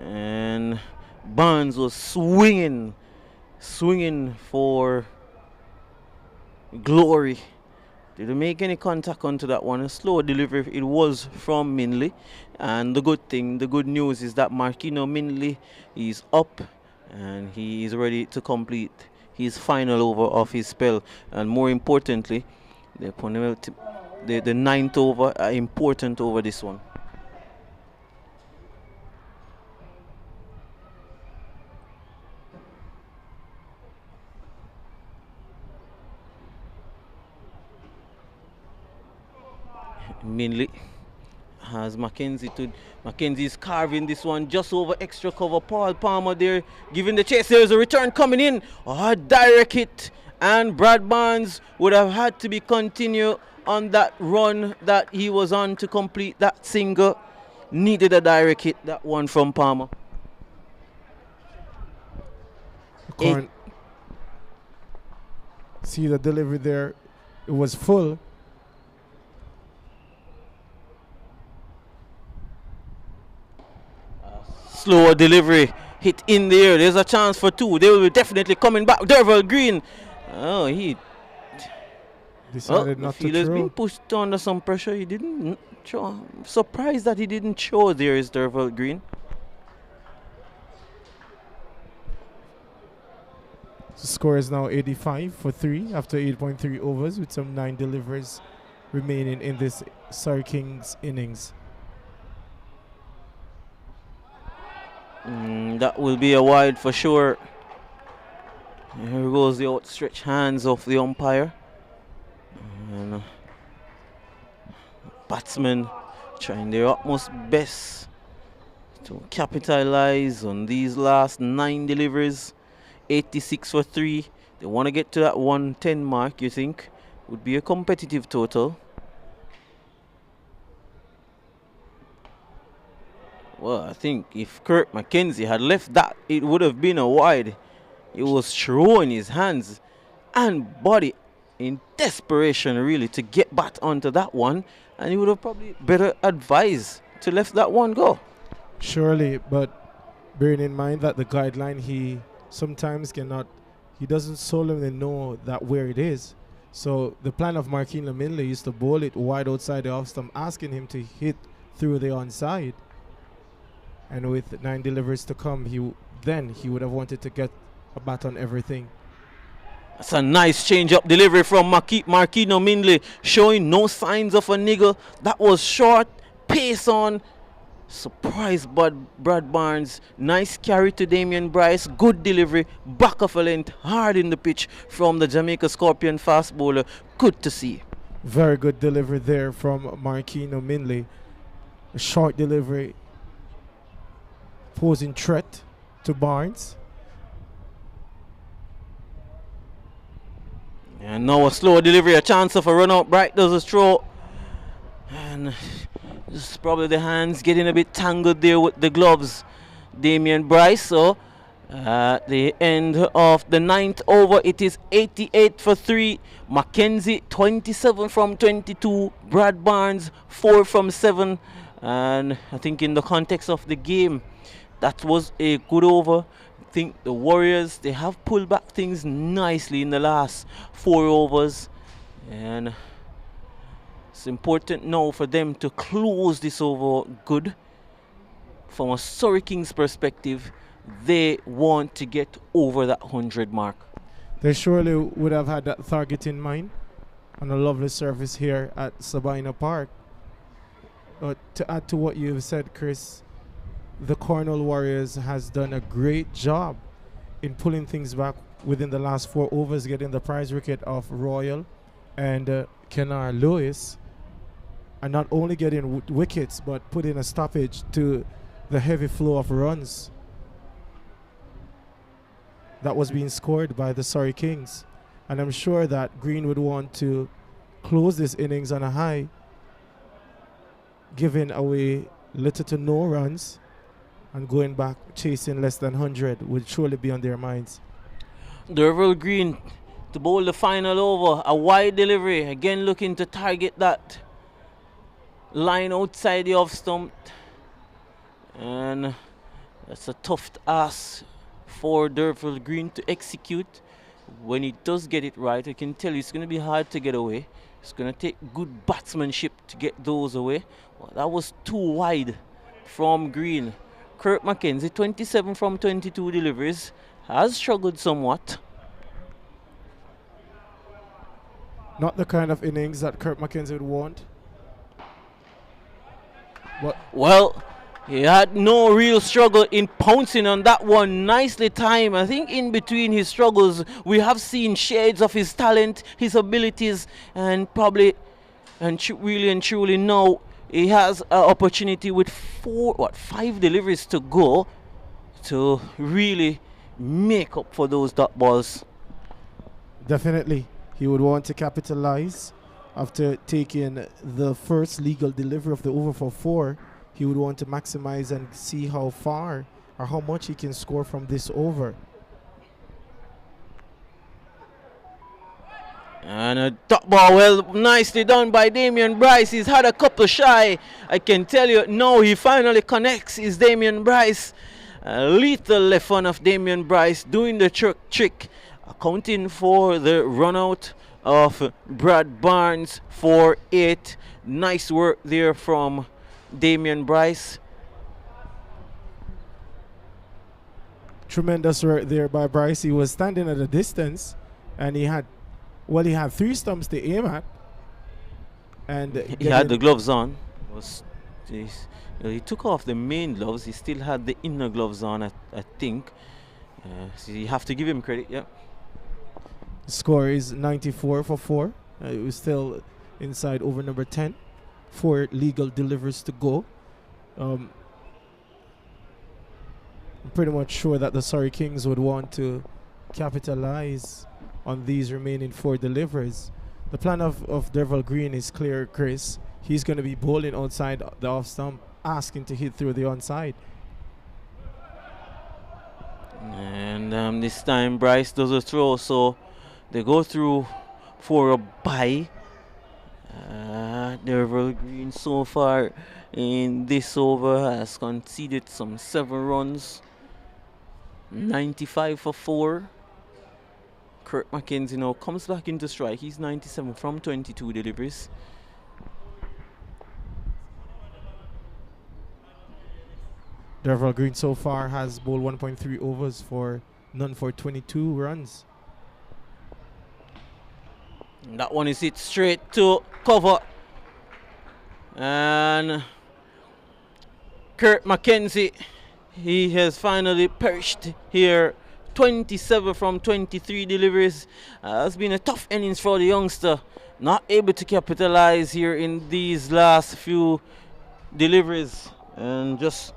And Barnes was swinging for glory. Didn't make any contact onto that one. A slow delivery. It was from Minley. And the good news is that Marquino Minley is up and he is ready to complete his final over of his spell. And more importantly, the 9th over, important over this one. Mainly has Mackenzie's carving this one just over extra cover. Paul Palmer there giving the chase. There's a return coming in. A direct hit, and Brad Barnes would have had to be continue on that run that he was on to complete that single. Needed a direct hit, that one from Palmer. See the delivery there, it was full. Slower delivery, hit in the air. There's a chance for two. They will be definitely coming back. Derval Green. Oh, he decided not to throw. He's being pushed under some pressure. He didn't throw. I'm surprised that he didn't throw. There is Derval Green. The score is now 85 for 3 after 8.3 overs with some 9 deliveries remaining in this Surrey Kings innings. That will be a wide for sure. Here goes the outstretched hands of the umpire. And batsmen trying their utmost best to capitalize on these last 9 deliveries. 86 for 3. They want to get to that 110 mark, you think? Would be a competitive total. Well, I think if Kurt McKenzie had left that, it would have been a wide. He was throwing his hands and body in desperation, really, to get back onto that one. And he would have probably better advised to let that one go. Surely, but bearing in mind that the guideline, he sometimes cannot, he doesn't solemnly know that where it is. So the plan of Marquis Laminley is to bowl it wide outside the off stump, asking him to hit through the onside. And with 9 deliveries to come, he would have wanted to get a bat on everything. That's a nice change-up delivery from Marquino Mindley, showing no signs of a niggle. That was short, pace on. Surprise Brad Barnes. Nice carry to Damien Bryce. Good delivery. Back of a length. Hard in the pitch from the Jamaica Scorpion fast bowler. Good to see. Very good delivery there from Marquino Mindley. A short delivery, posing threat to Barnes. And now a slow delivery, a chance of a run out. Bright does a throw. And this is probably the hands getting a bit tangled there with the gloves. Damien Bryce. So at the end of the 9th over, it is 88 for 3. Mackenzie 27 from 22. Brad Barnes 4 from 7. And I think in the context of the game, that was a good over. I think the Warriors, they have pulled back things nicely in the last 4 overs. And it's important now for them to close this over good. From a Surrey Kings perspective, they want to get over that 100 mark. They surely would have had that target in mind on a lovely surface here at Sabina Park. But to add to what you've said, Chris, the Cornwall Warriors has done a great job in pulling things back within the last 4 overs, getting the prize wicket of Royal and Kenar Lewis, and not only getting wickets but putting a stoppage to the heavy flow of runs that was being scored by the Surrey Kings. And I'm sure that Green would want to close this innings on a high, giving away little to no runs, and going back chasing less than 100 would surely be on their minds. Derval Green to bowl the final over. A wide delivery. Again looking to target that line outside the off stump. And that's a tough ask for Derval Green to execute. When he does get it right, I can tell you it's going to be hard to get away. It's going to take good batsmanship to get those away. Well, that was too wide from Green. Kurt McKenzie, 27 from 22 deliveries, has struggled somewhat. Not the kind of innings that Kurt McKenzie would want. Well, he had no real struggle in pouncing on that one. Nicely timed. I think in between his struggles, we have seen shades of his talent, his abilities, and probably and really and truly now he has an opportunity with 5 deliveries to go to really make up for those dot balls. Definitely, he would want to capitalize after taking the first legal delivery of the over for 4. He would want to maximize and see how far or how much he can score from this over. And a dot ball, well, nicely done by Damian Bryce. He's had a couple shy. I can tell you, now he finally connects. Is Damian Bryce. A lethal left on of Damian Bryce doing the trick, accounting for the run out of Brad Barnes for 8. Nice work there from Damian Bryce. Tremendous work there by Bryce. He was standing at a distance and he had 3 stumps to aim at. And he had the gloves on. He took off the main gloves. He still had the inner gloves on, I think. So you have to give him credit, yeah. The score is 94 for 4. It was still inside over number 10. 4 legal deliveries to go. I'm pretty much sure that the Surrey Kings would want to capitalize on these remaining 4 deliveries. The plan of Derval Green is clear, Chris. He's going to be bowling outside the off stump, asking to hit through the onside. And this time Bryce does a throw, so they go through for a bye. Derval Green so far in this over has conceded some 7 runs. 95 for 4. Kirk McKenzie now comes back into strike. He's 97 from 22 deliveries. Derval Green so far has bowled 1.3 overs for none for 22 runs. And that one is hit straight to cover. And Kurt McKenzie, he has finally perched here. 27 from 23 deliveries. Has been a tough innings for the youngster. Not able to capitalize here in these last few deliveries. And just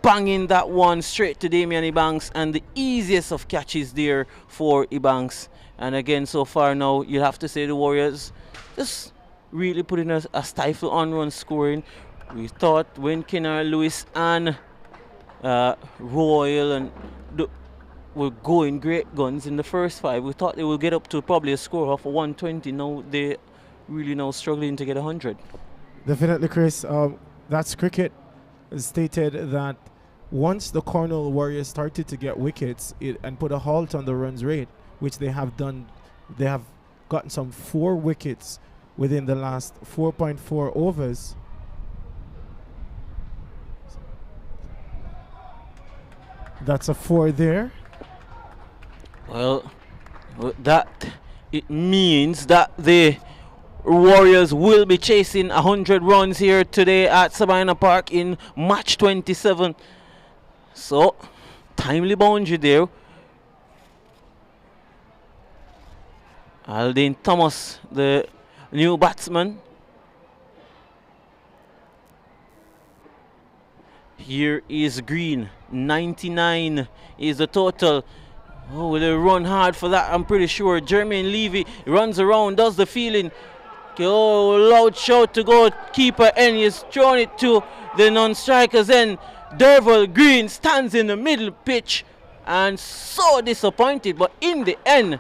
banging that one straight to Damian Ebanks, and the easiest of catches there for Ebanks. And again, so far now, you have to say the Warriors just really putting a stifle on run scoring. We thought when Kennard Lewis and Royal and were going great guns in the first 5, we thought they would get up to probably a score of 120. Now they really now struggling to get 100. Definitely, Chris. That's cricket. Stated that once the Cornwall Warriors started to get wickets and put a halt on the runs rate, which they have done, they have gotten some 4 wickets within the last 4.4 overs. That's a 4 there. Well, that it means that the Warriors will be chasing 100 runs here today at Sabina Park in match 27. So, timely boundary there. Aldine Thomas, the new batsman. Here is Green. 99 is the total. Oh, will they run hard for that? I'm pretty sure. Jermaine Levy runs around, does the feeling. Oh, loud shout to go keeper, and he's thrown it to the non-strikers. And Derval Green stands in the middle pitch and so disappointed. But in the end,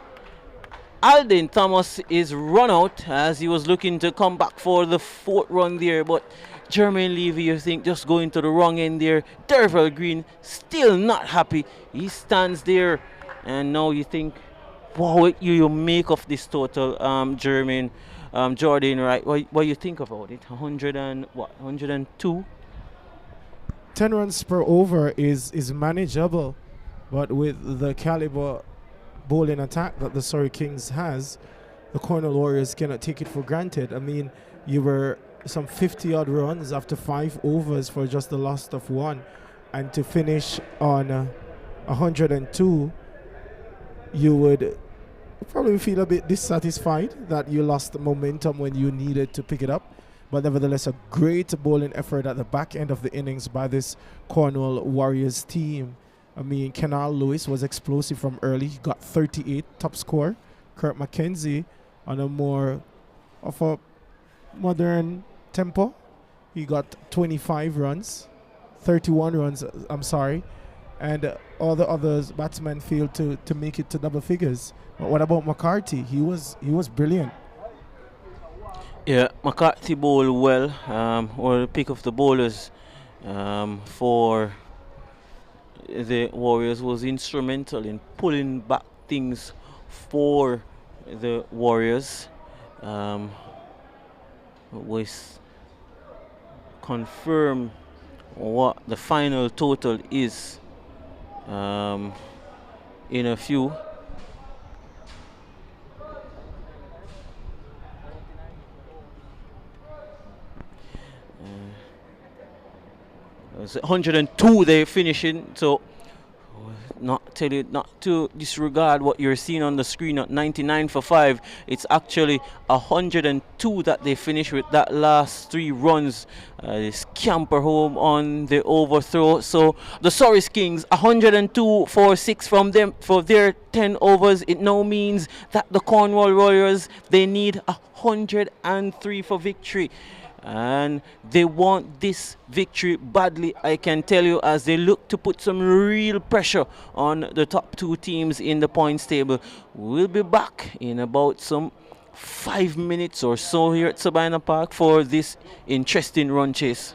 Aldine Thomas is run out as he was looking to come back for the 4th run there. But Jermaine Levy, you think, just going to the wrong end there. Derval Green still not happy. He stands there, and now you think, wow, you make of this total, Jermaine. Jordan, right? What you think about it? 102? 10 runs per over is manageable, but with the caliber bowling attack that the Surrey Kings has, the Cornwall Warriors cannot take it for granted. I mean, you were some 50 odd runs after 5 overs for just the loss of 1, and to finish on 102, you would probably feel a bit dissatisfied that you lost the momentum when you needed to pick it up. But nevertheless, a great bowling effort at the back end of the innings by this Cornwall Warriors team. I mean, Kenal Lewis was explosive from early. He got 38, top score. Kurt McKenzie on a more of a modern tempo. He got 25 runs, 31 runs, I'm sorry. And all the others batsmen failed to make it to double figures. But what about McCarthy? He was brilliant. Yeah, McCarthy bowled well, or the pick of the bowlers for the Warriors was instrumental in pulling back things for the Warriors. Um, was confirm what the final total is um, in a few. 102 they finishing, so not tell you not to disregard what you're seeing on the screen at 99 for 5. It's actually 102 that they finish with that last 3 runs. They scamper home on the overthrow. So the Soris Kings 102 for 6 from them for their 10 overs. It now means that the Cornwall Warriors, they need 103 for victory. And they want this victory badly, I can tell you, as they look to put some real pressure on the top 2 teams in the points table. We'll be back in about some 5 minutes or so here at Sabina Park for this interesting run chase.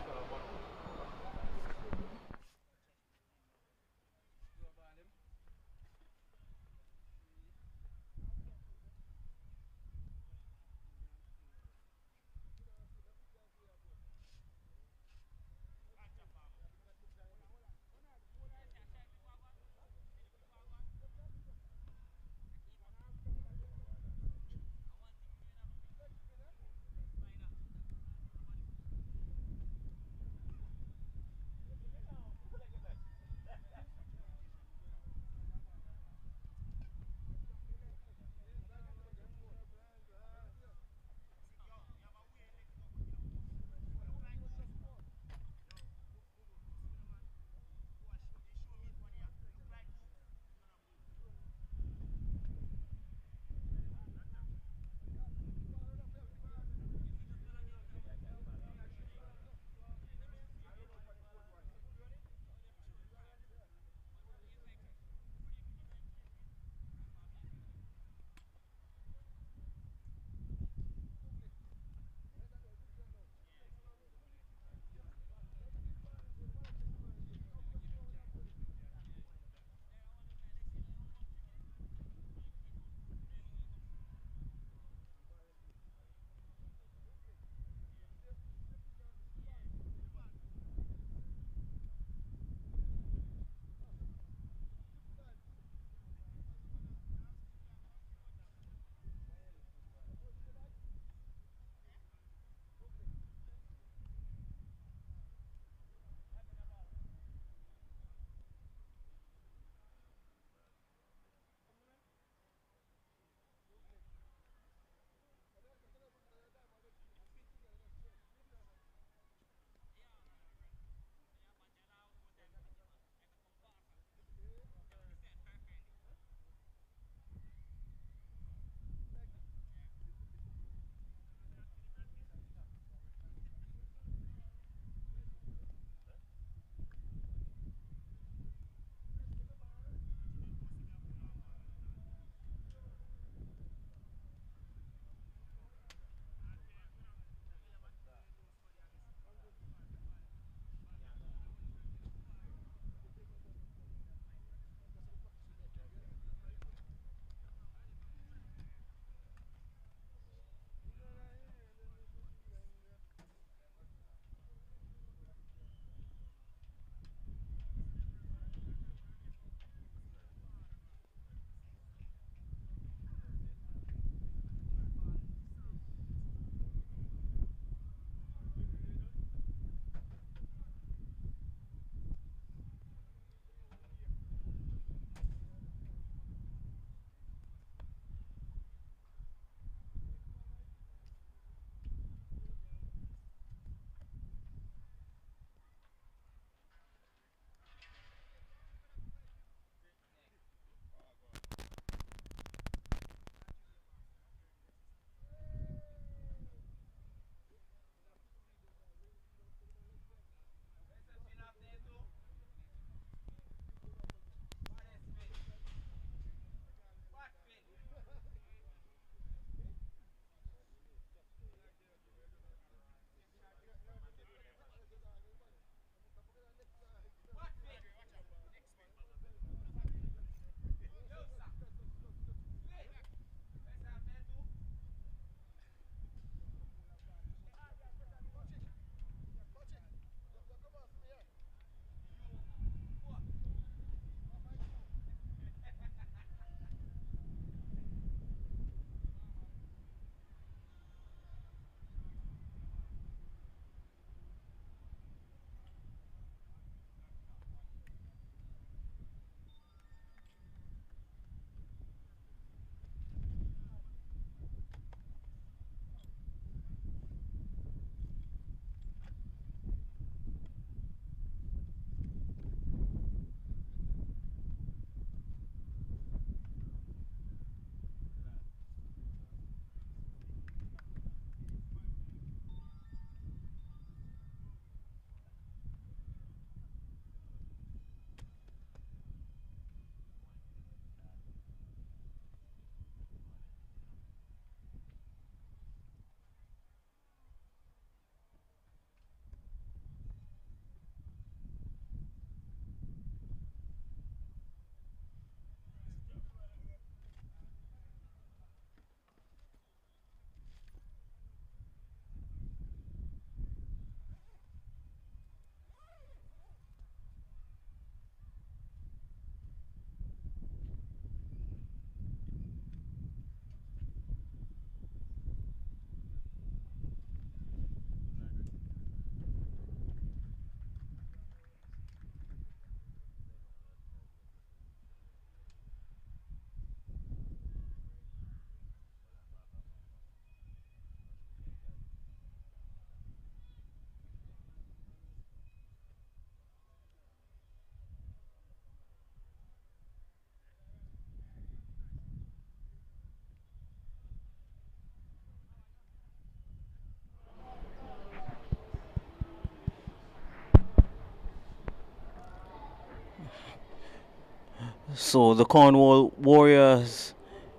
So the Cornwall Warriors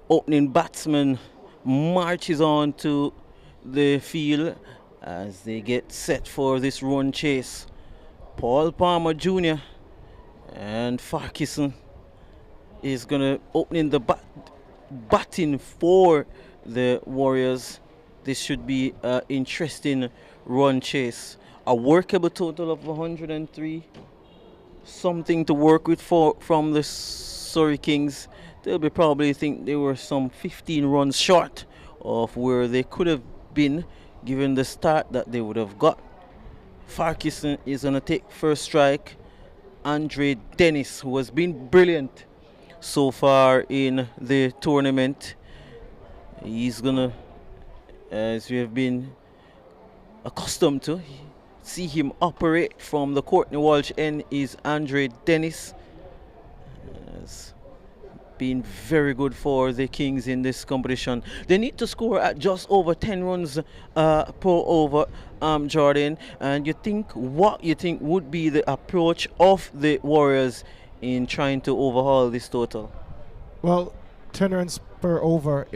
opening batsman marches on to the field as they get set for this run chase. Paul Palmer Jr. and Farquharson is gonna opening the batting for the Warriors. This should be an interesting run chase. A workable total of 103. Something to work with from the Surrey Kings. They'll be probably think they were some 15 runs short of where they could have been given the start that they would have got. Farquharson is going to take first strike. Andre Dennis, who has been brilliant so far in the tournament, he's going to, as we have been accustomed to, see him operate from the Courtney Walsh end is Andre Dennis. Has been very good for the Kings in this competition. They need to score at just over 10 runs per over, Jordan. And what you think would be the approach of the Warriors in trying to overhaul this total? Well, 10 runs per over,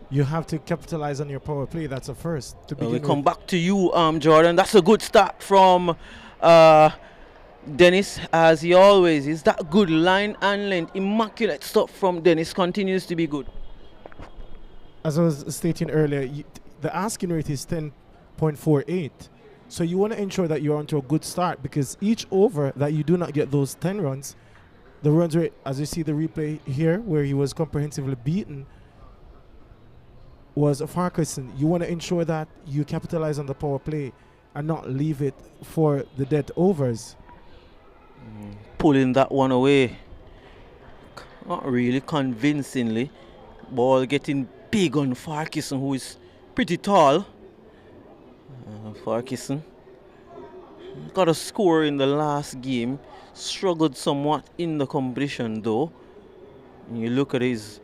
you have to capitalize on your power play. That's a first. We come back to you, Jordan. That's a good start from Dennis, as he always is. That good line and length, immaculate stuff from Dennis continues to be good. As I was stating earlier, the asking rate is 10.48. So you want to ensure that you're onto a good start, because each over that you do not get those 10 runs, the runs rate, as you see the replay here, where he was comprehensively beaten, was Farquharson. You want to ensure that you capitalize on the power play and not leave it for the dead overs. Pulling that one away, not really convincingly. Ball getting big on Farquharson, who is pretty tall. Farquharson got a score in the last game, struggled somewhat in the competition though. When you look at his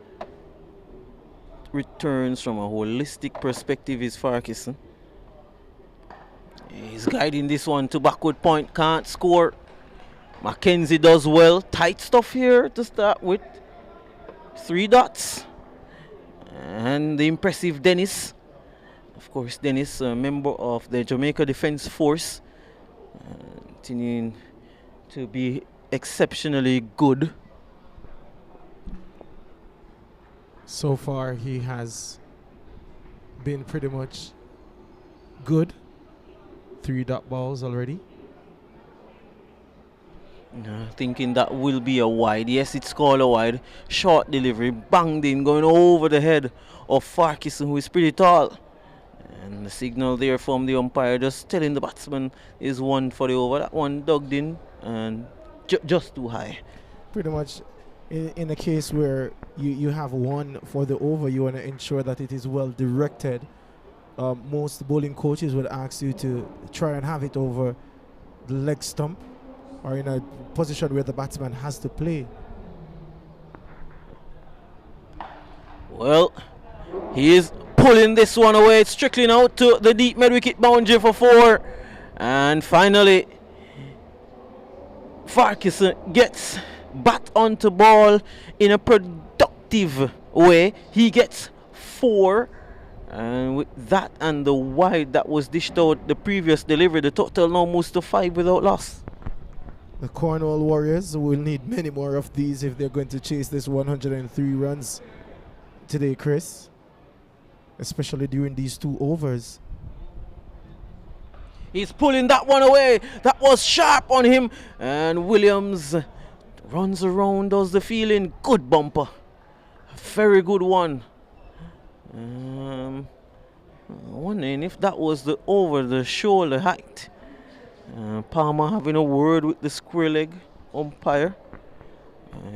returns from a holistic perspective, is Farquharson. He's guiding this one to backward point, can't score. Mackenzie does well. Tight stuff here to start with. 3 dots. And the impressive Dennis. Of course, Dennis, a member of the Jamaica Defence Force. Continuing to be exceptionally good. So far, he has been pretty much good. 3 dot balls already. Thinking that will be a wide. Yes, it's called a wide. Short delivery, banged in, going over the head of Farquharson, who is pretty tall. And the signal there from the umpire just telling the batsman is 1 for the over. That one dug in and just too high. Pretty much in a case where you have 1 for the over, you want to ensure that it is well directed. Most bowling coaches would ask you to try and have it over the leg stump, or in a position where the batsman has to play. Well, he is pulling this one away. It's trickling out to the deep mid-wicket boundary for 4. And finally, Farquharson gets bat onto ball in a productive way. He gets 4. And with that and the wide that was dished out the previous delivery, the total now moves to 5 without loss. The Cornwall Warriors will need many more of these if they're going to chase this 103 runs today, Chris. Especially during these 2 overs. He's pulling that one away. That was sharp on him. And Williams runs around, does the feeling. Good bumper. Very good one. Wondering if that was the over the shoulder height. Palmer having a word with the square leg umpire.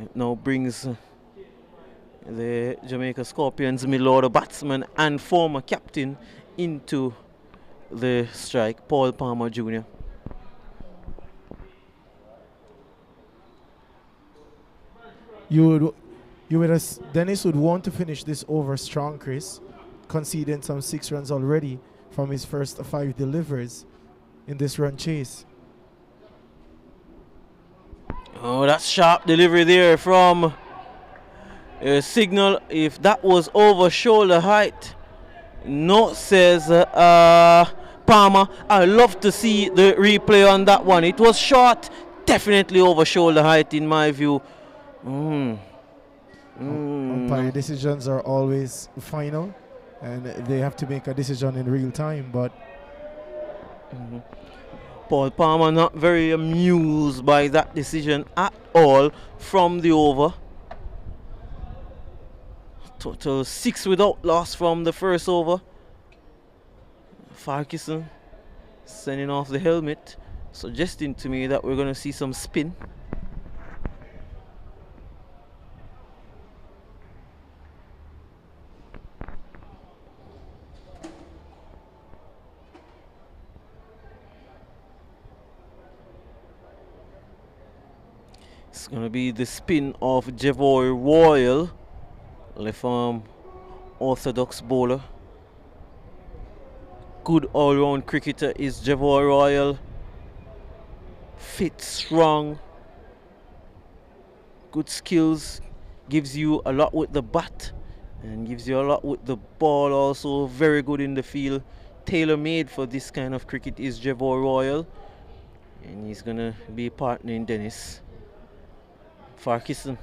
It now brings the Jamaica Scorpions middle order batsman and former captain into the strike, Paul Palmer Jr. Dennis would want to finish this over strong, Chris, conceding some 6 runs already from his first 5 deliveries in this run chase. Oh, that's sharp delivery there from Signal. If that was over shoulder height. No, says Palmer. I love to see the replay on that one. It was short, definitely over shoulder height in my view. Umpire decisions are always final, and they have to make a decision in real time. But Paul Palmer not very amused by that decision at all from the over. Total 6 without loss from the first over. Farquharson sending off the helmet, suggesting to me that we're going to see some spin. It's going to be the spin of Jevoy Royal, left arm orthodox bowler. Good all-round cricketer is Jevoy Royal. Fit, strong, good skills, gives you a lot with the bat and gives you a lot with the ball also. Very good in the field. Tailor-made for this kind of cricket is Jevoy Royal, and he's going to be partnering Dennis. Farquharson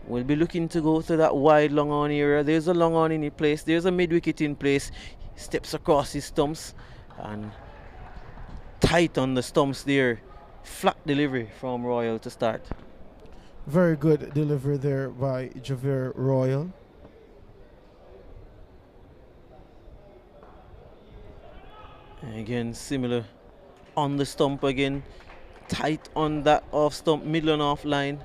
will be looking to go to that wide long on area. There's a long on in place. There's a mid wicket in place. Steps across his stumps and tight on the stumps there. Flat delivery from Royal to start. very good delivery there by Javier Royal. And again, similar on the stump again. Tight on that off stump, middle and off line.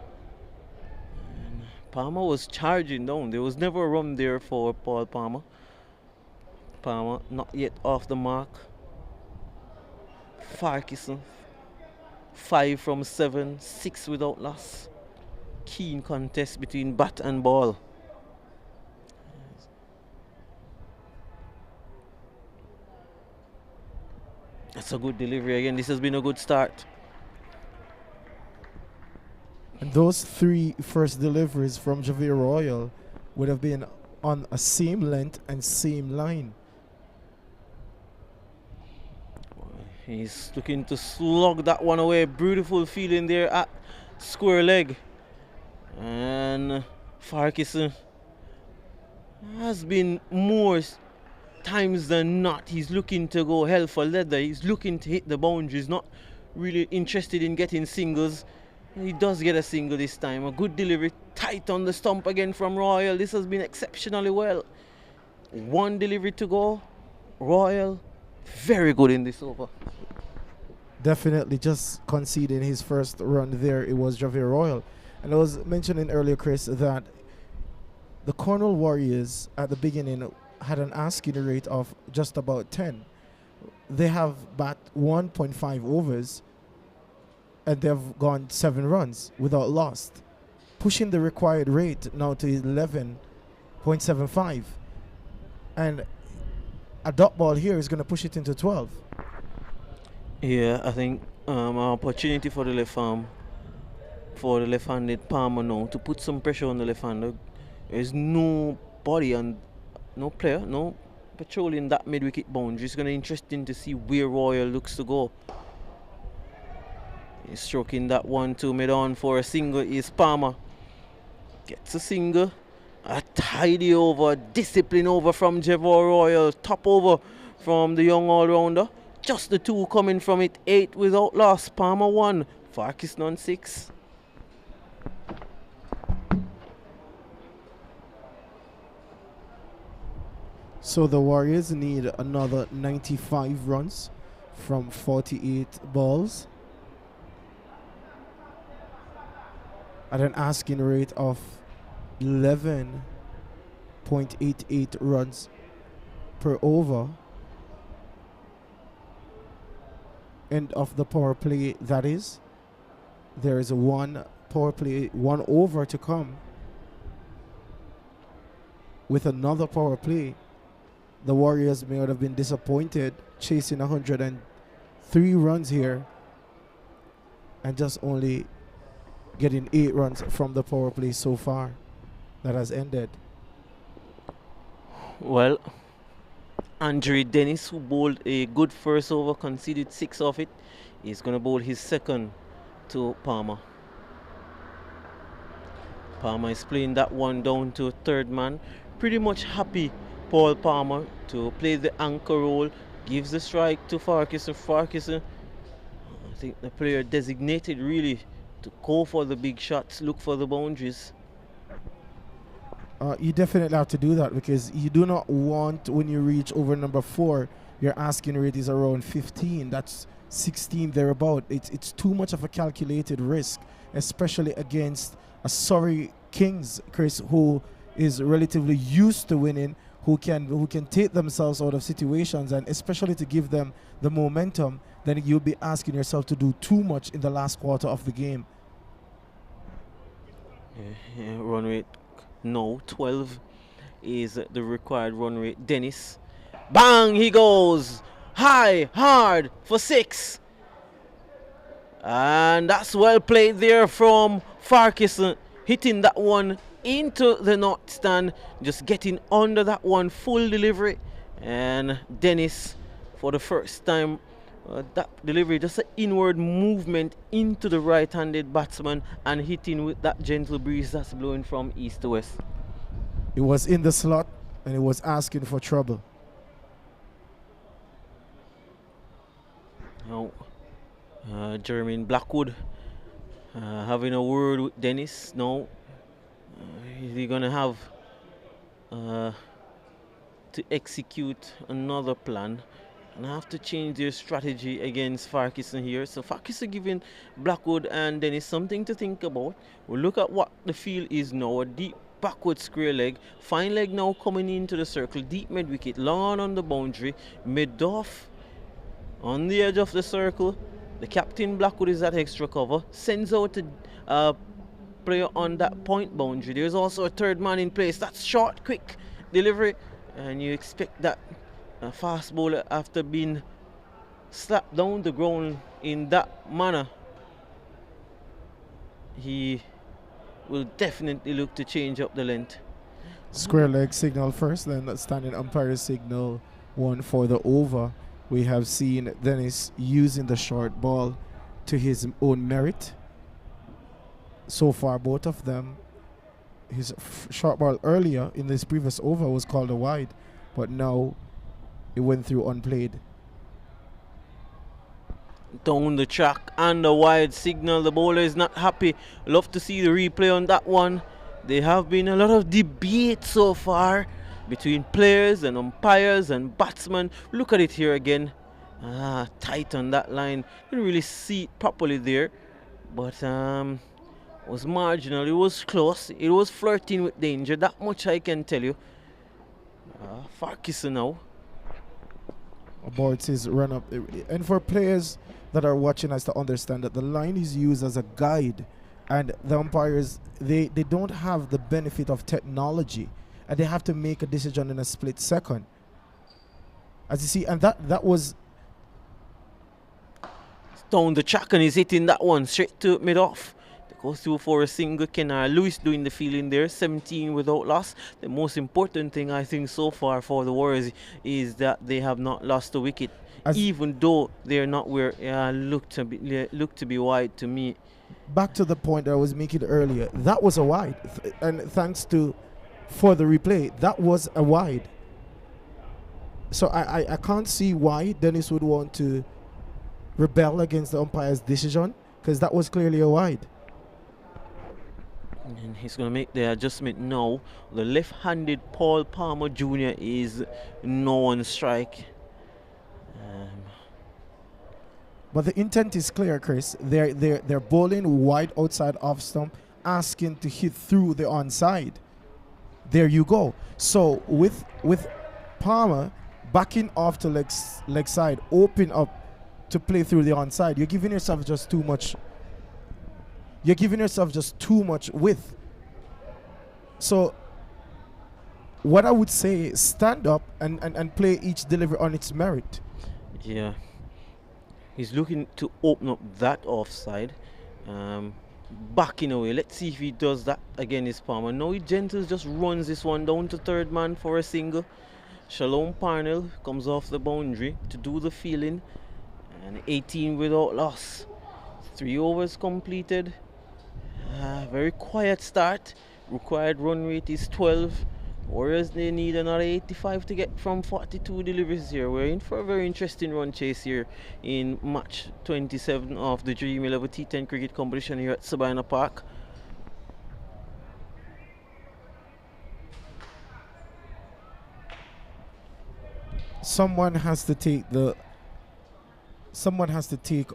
And Palmer was charging down. There was never a run there for Paul Palmer. Palmer not yet off the mark. Farquharson 5 from 7, 6 without loss. Keen contest between bat and ball. That's a good delivery again. This has been a good start. And those three first deliveries from Javier Royal would have been on a same length and same line. He's looking to slug that one away. Beautiful feeling there at square leg. And Farquharson has been more times than not. He's looking to go hell for leather. He's looking to hit the boundaries. Not really interested in getting singles. He does get a single this time. A good delivery, tight on the stump again from Royal. This has been exceptionally well. One delivery to go. Royal, very good in this over. Definitely just conceding his first run there, it was Javier Royal. And I was mentioning earlier, Chris, that the Cornwall Warriors at the beginning had an asking rate of just about 10. They have bat 1.5 overs and they've gone 7 runs without loss, pushing the required rate now to 11.75. And a dot ball here is going to push it into 12. Yeah, I think an opportunity for the left-handed Palmer now to put some pressure on the left-hander. There's nobody and no player, no patrolling that mid-wicket boundary. It's going to be interesting to see where Royal looks to go. He's stroking that 1-2 mid-on for a single is Palmer. Gets a single. A tidy over, discipline over from Jevoy Royal. Top over from the young all-rounder. Just the 2 coming from it. 8 without loss. Palmer 1. Farquharson on 6. So the Warriors need another 95 runs from 48 balls at an asking rate of 11.88 runs per over. End of the power play, that is. There is a 1 power play, 1 over to come. With another power play, the Warriors may have been disappointed chasing 103 runs here and just only getting 8 runs from the power play so far. That has ended. Well, Andre Dennis, who bowled a good first over, conceded 6 of it, is going to bowl his second to Palmer. Palmer is playing that one down to third man. Pretty much happy, Paul Palmer, to play the anchor role. Gives the strike to Farquharson. Farquharson, I think the player designated really to go for the big shots, look for the boundaries. You definitely have to do that because you do not want, when you reach over number 4, your asking rate is around 15. That's 16 thereabout. It's too much of a calculated risk, especially against a Surrey Kings, Chris, who is relatively used to winning, who can take themselves out of situations, and especially to give them the momentum. Then you'll be asking yourself to do too much in the last quarter of the game. Run rate no 12 is the required run rate. Dennis, bang, he goes high, hard for 6, and that's well played there from Farquharson, hitting that one into the north stand, just getting under that one, full delivery. And Dennis, for the first time, that delivery, just an inward movement into the right-handed batsman and hitting with that gentle breeze that's blowing from east to west. It was in the slot and it was asking for trouble. Now, Jermaine Blackwood having a word with Dennis now. Is he gonna have to execute another plan and have to change their strategy against Farquharson here? So Farquharson giving Blackwood and Dennis something to think about. We'll look at what the field is now. A deep backward square leg, fine leg now coming into the circle, deep mid wicket, long on the boundary, mid off on the edge of the circle. The captain Blackwood is that extra cover, sends out a player on that point boundary. There's also a third man in place. That's short, quick delivery, and you expect that fast bowler, after being slapped down the ground in that manner, he will definitely look to change up the length. Square leg signal first, then the standing umpire signal one for the over. We have seen Dennis using the short ball to his own merit. So far, both of them, his short ball earlier in this previous over was called a wide, but now it went through unplayed. Down the track and the wide signal. The bowler is not happy. Love to see the replay on that one. There have been a lot of debate so far between players and umpires and batsmen. Look at it here again. Tight on that line. Didn't really see it properly there, but was marginal. It was close. It was flirting with danger. That much I can tell you. Farquharson now About his run up, and for players that are watching us to understand that the line is used as a guide, and the umpires, they don't have the benefit of technology, and they have to make a decision in a split second, as you see. And that was down the track, and he's hitting that one straight to mid off. Goes through for a single. Kenara Lewis doing the fielding there, 17 without loss. The most important thing I think so far for the Warriors is that they have not lost a wicket, even though they're not where look to be wide to me. Back to the point that I was making earlier, that was a wide, and thanks to for the replay, that was a wide. So I can't see why Dennis would want to rebel against the umpire's decision, because that was clearly a wide. And he's going to make the adjustment now. The left-handed Paul Palmer Jr. is no on strike. But the intent is clear, Chris. They're bowling wide outside off stump, asking to hit through the onside. There you go. So with Palmer backing off to leg side, open up to play through the onside, you're giving yourself just too much. You're giving yourself just too much width. So what I would say is stand up and play each delivery on its merit. Yeah. He's looking to open up that offside. backing away. Let's see if he does that again, is Palmer. Now he gentle just runs this one down to third man for a single. Shalom Parnell comes off the boundary to do the fielding, and 18 without loss. 3 overs completed. Very quiet start. Required run rate is 12. Warriors, they need another 85 to get from 42 deliveries here. We're in for a very interesting run chase here in match 27 of the Dream 11 T10 cricket competition here at Sabina Park. Someone has to take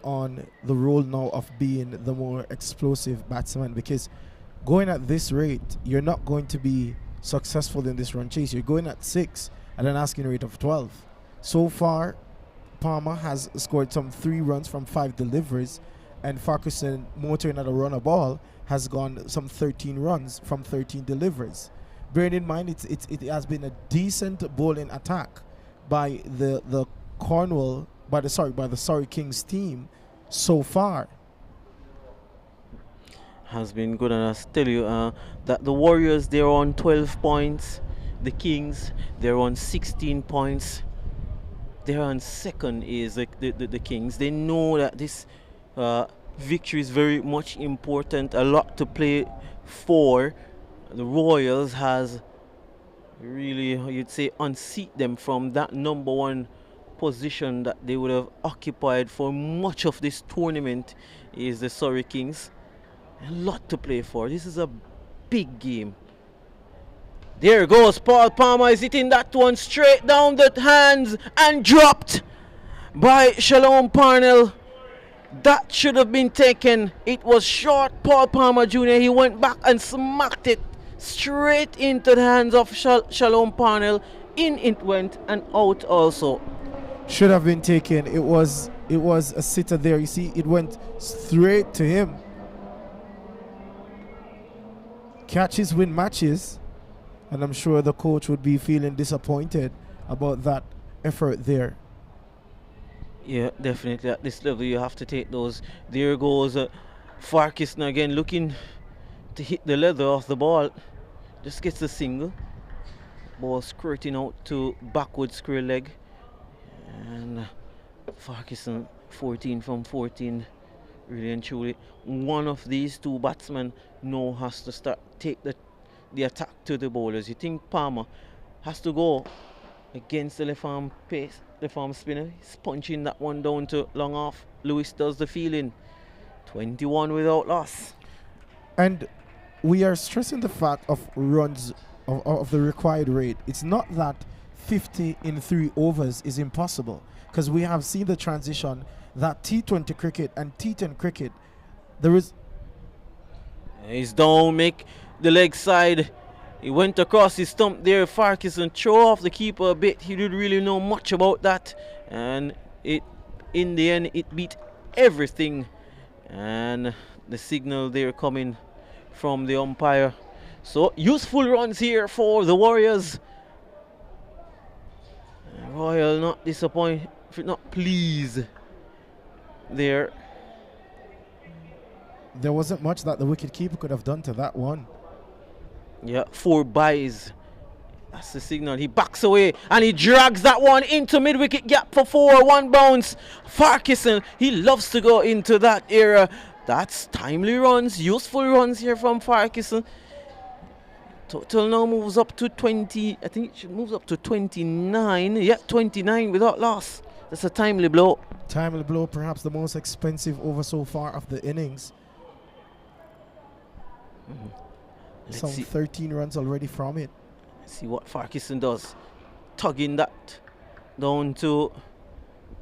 on the role now of being the more explosive batsman, because going at this rate, you're not going to be successful in this run chase. You're going at 6 at an asking rate of 12. So far, Palmer has scored some 3 runs from 5 deliveries, and Farquharson, motoring at a run a ball, has gone some 13 runs from 13 deliveries. Bearing in mind, it has been a decent bowling attack by the Surrey Kings team so far. Has been good, and I tell you that the Warriors, they're on 12 points. The Kings, they're on 16 points. They're on second is the Kings. They know that this victory is very much important, a lot to play for. The Royals has really, you'd say, unseat them from that number 1 position that they would have occupied for much of this tournament, is the Surrey Kings. A lot to play for. This is a big game. There goes Paul Palmer, is hitting that one straight down the hands and dropped by Shalom Parnell. That should have been taken. It was short. Paul Palmer Jr., he went back and smacked it straight into the hands of Shalom Parnell. In it went and out also. Should have been taken. It was a sitter there. You see, it went straight to him. Catches win matches, and I'm sure the coach would be feeling disappointed about that effort there. Yeah, definitely. At this level, you have to take those. There goes Farquharson again, looking to hit the leather of the ball. Just gets a single. Ball squirting out to backward square leg. And Farquharson 14 from 14. Really and truly, one of these 2 batsmen now has to take the attack to the bowlers. You think Palmer has to go against the left arm spinner? He's punching that one down to long off. Lewis does the fielding. 21 without loss. And we are stressing the fact of runs of the required rate. It's not that 50 in 3 overs is impossible, because we have seen the transition that T20 cricket and T10 cricket, there is... He's down, make the leg side. He went across his stump there. Farquharson throw off the keeper a bit. He didn't really know much about that, and in the end it beat everything. And the signal there coming from the umpire. So useful runs here for the Warriors. Royal not disappointed, not pleased there. There wasn't much that the wicket keeper could have done to that one. Yeah, 4 byes. That's the signal. He backs away and he drags that one into mid-wicket gap for 4. 1 bounce. Farquharson, he loves to go into that area. That's timely runs, useful runs here from Farquharson. Total now moves up to 20. I think it should move up to 29. Yeah, 29 without loss. That's a timely blow. Timely blow, perhaps the most expensive over so far of the innings. Some 13 runs already from it. Let's see what Farquharson does. Tugging that down to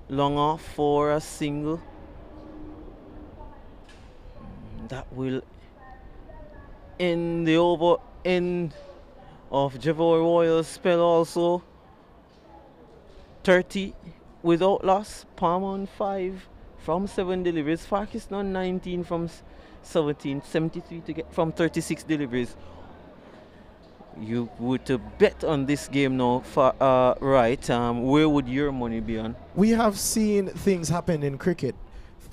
long off for a single. That will end the end of Javor Royal's spell also. 30 without loss. Palm on 5 from 7 deliveries. Farquharson on 19 from 17. 73 to get from 36 deliveries. You would to bet on this game now, right? Where would your money be on? We have seen things happen in cricket.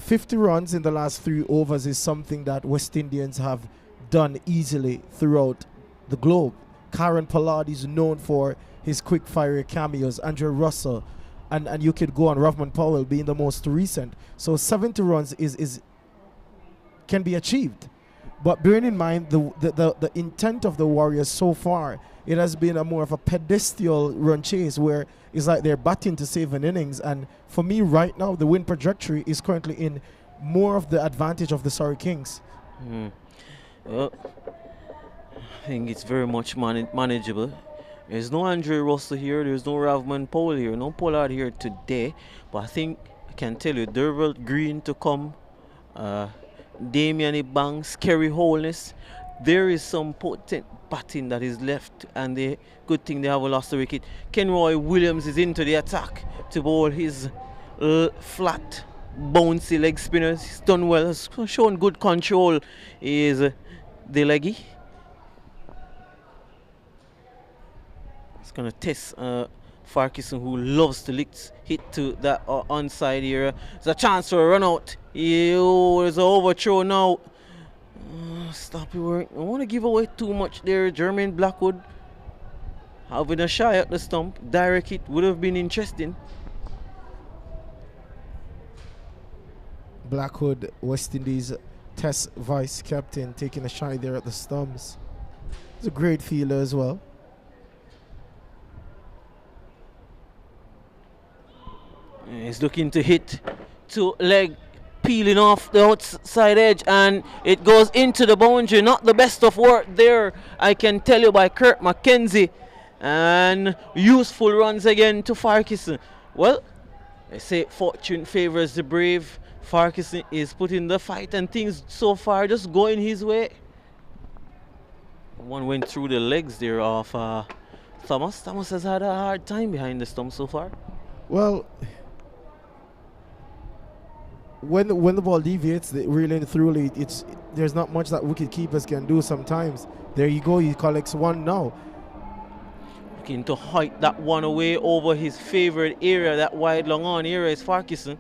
50 runs in the last 3 overs is something that West Indians have done easily throughout the globe. Karen Pollard is known for his quick fire cameos, Andrew Russell, and you could go on Ravman Powell being the most recent. So 70 runs is can be achieved. But bearing in mind the intent of the Warriors so far, it has been a more of a pedestal run chase where it's like they're batting to save an innings. And for me right now, the win trajectory is currently in more of the advantage of the Surrey Kings. Well, I think it's very much manageable. There's no Andre Russell here, there's no Ravman Powell here, no Pollard here today. But I think I can tell you, Derville Green to come, Damian Banks, Kerry Holness. There is some potent batting that is left, and the good thing they have lost the wicket. Kenroy Williams is into the attack to bowl his flat, bouncy leg spinners. He's done well, has shown good control. Is the leggy. It's going to test Farquharson, who loves to hit to that onside area. There's a chance for a run out. There's an overthrow now. Stop your work. I don't want to give away too much there. Jermaine Blackwood having a shy at the stump. Direct hit would have been interesting. Blackwood, West Indies Test vice captain, taking a shy there at the stumps. He's a great fielder as well. He's looking to hit to leg, peeling off the outside edge, and it goes into the boundary. Not the best of work there, I can tell you, by Kurt McKenzie. And useful runs again to Farquharson. Well, they say fortune favors the brave. Farquharson is putting the fight, and things so far just going his way. One went through the legs there of Thomas. Thomas has had a hard time behind the stump so far. Well, when the ball deviates, really and truly, there's not much that wicket keepers can do sometimes. There you go, he collects one now. Looking to hike that one away over his favorite area, that wide long on area is Farquharson.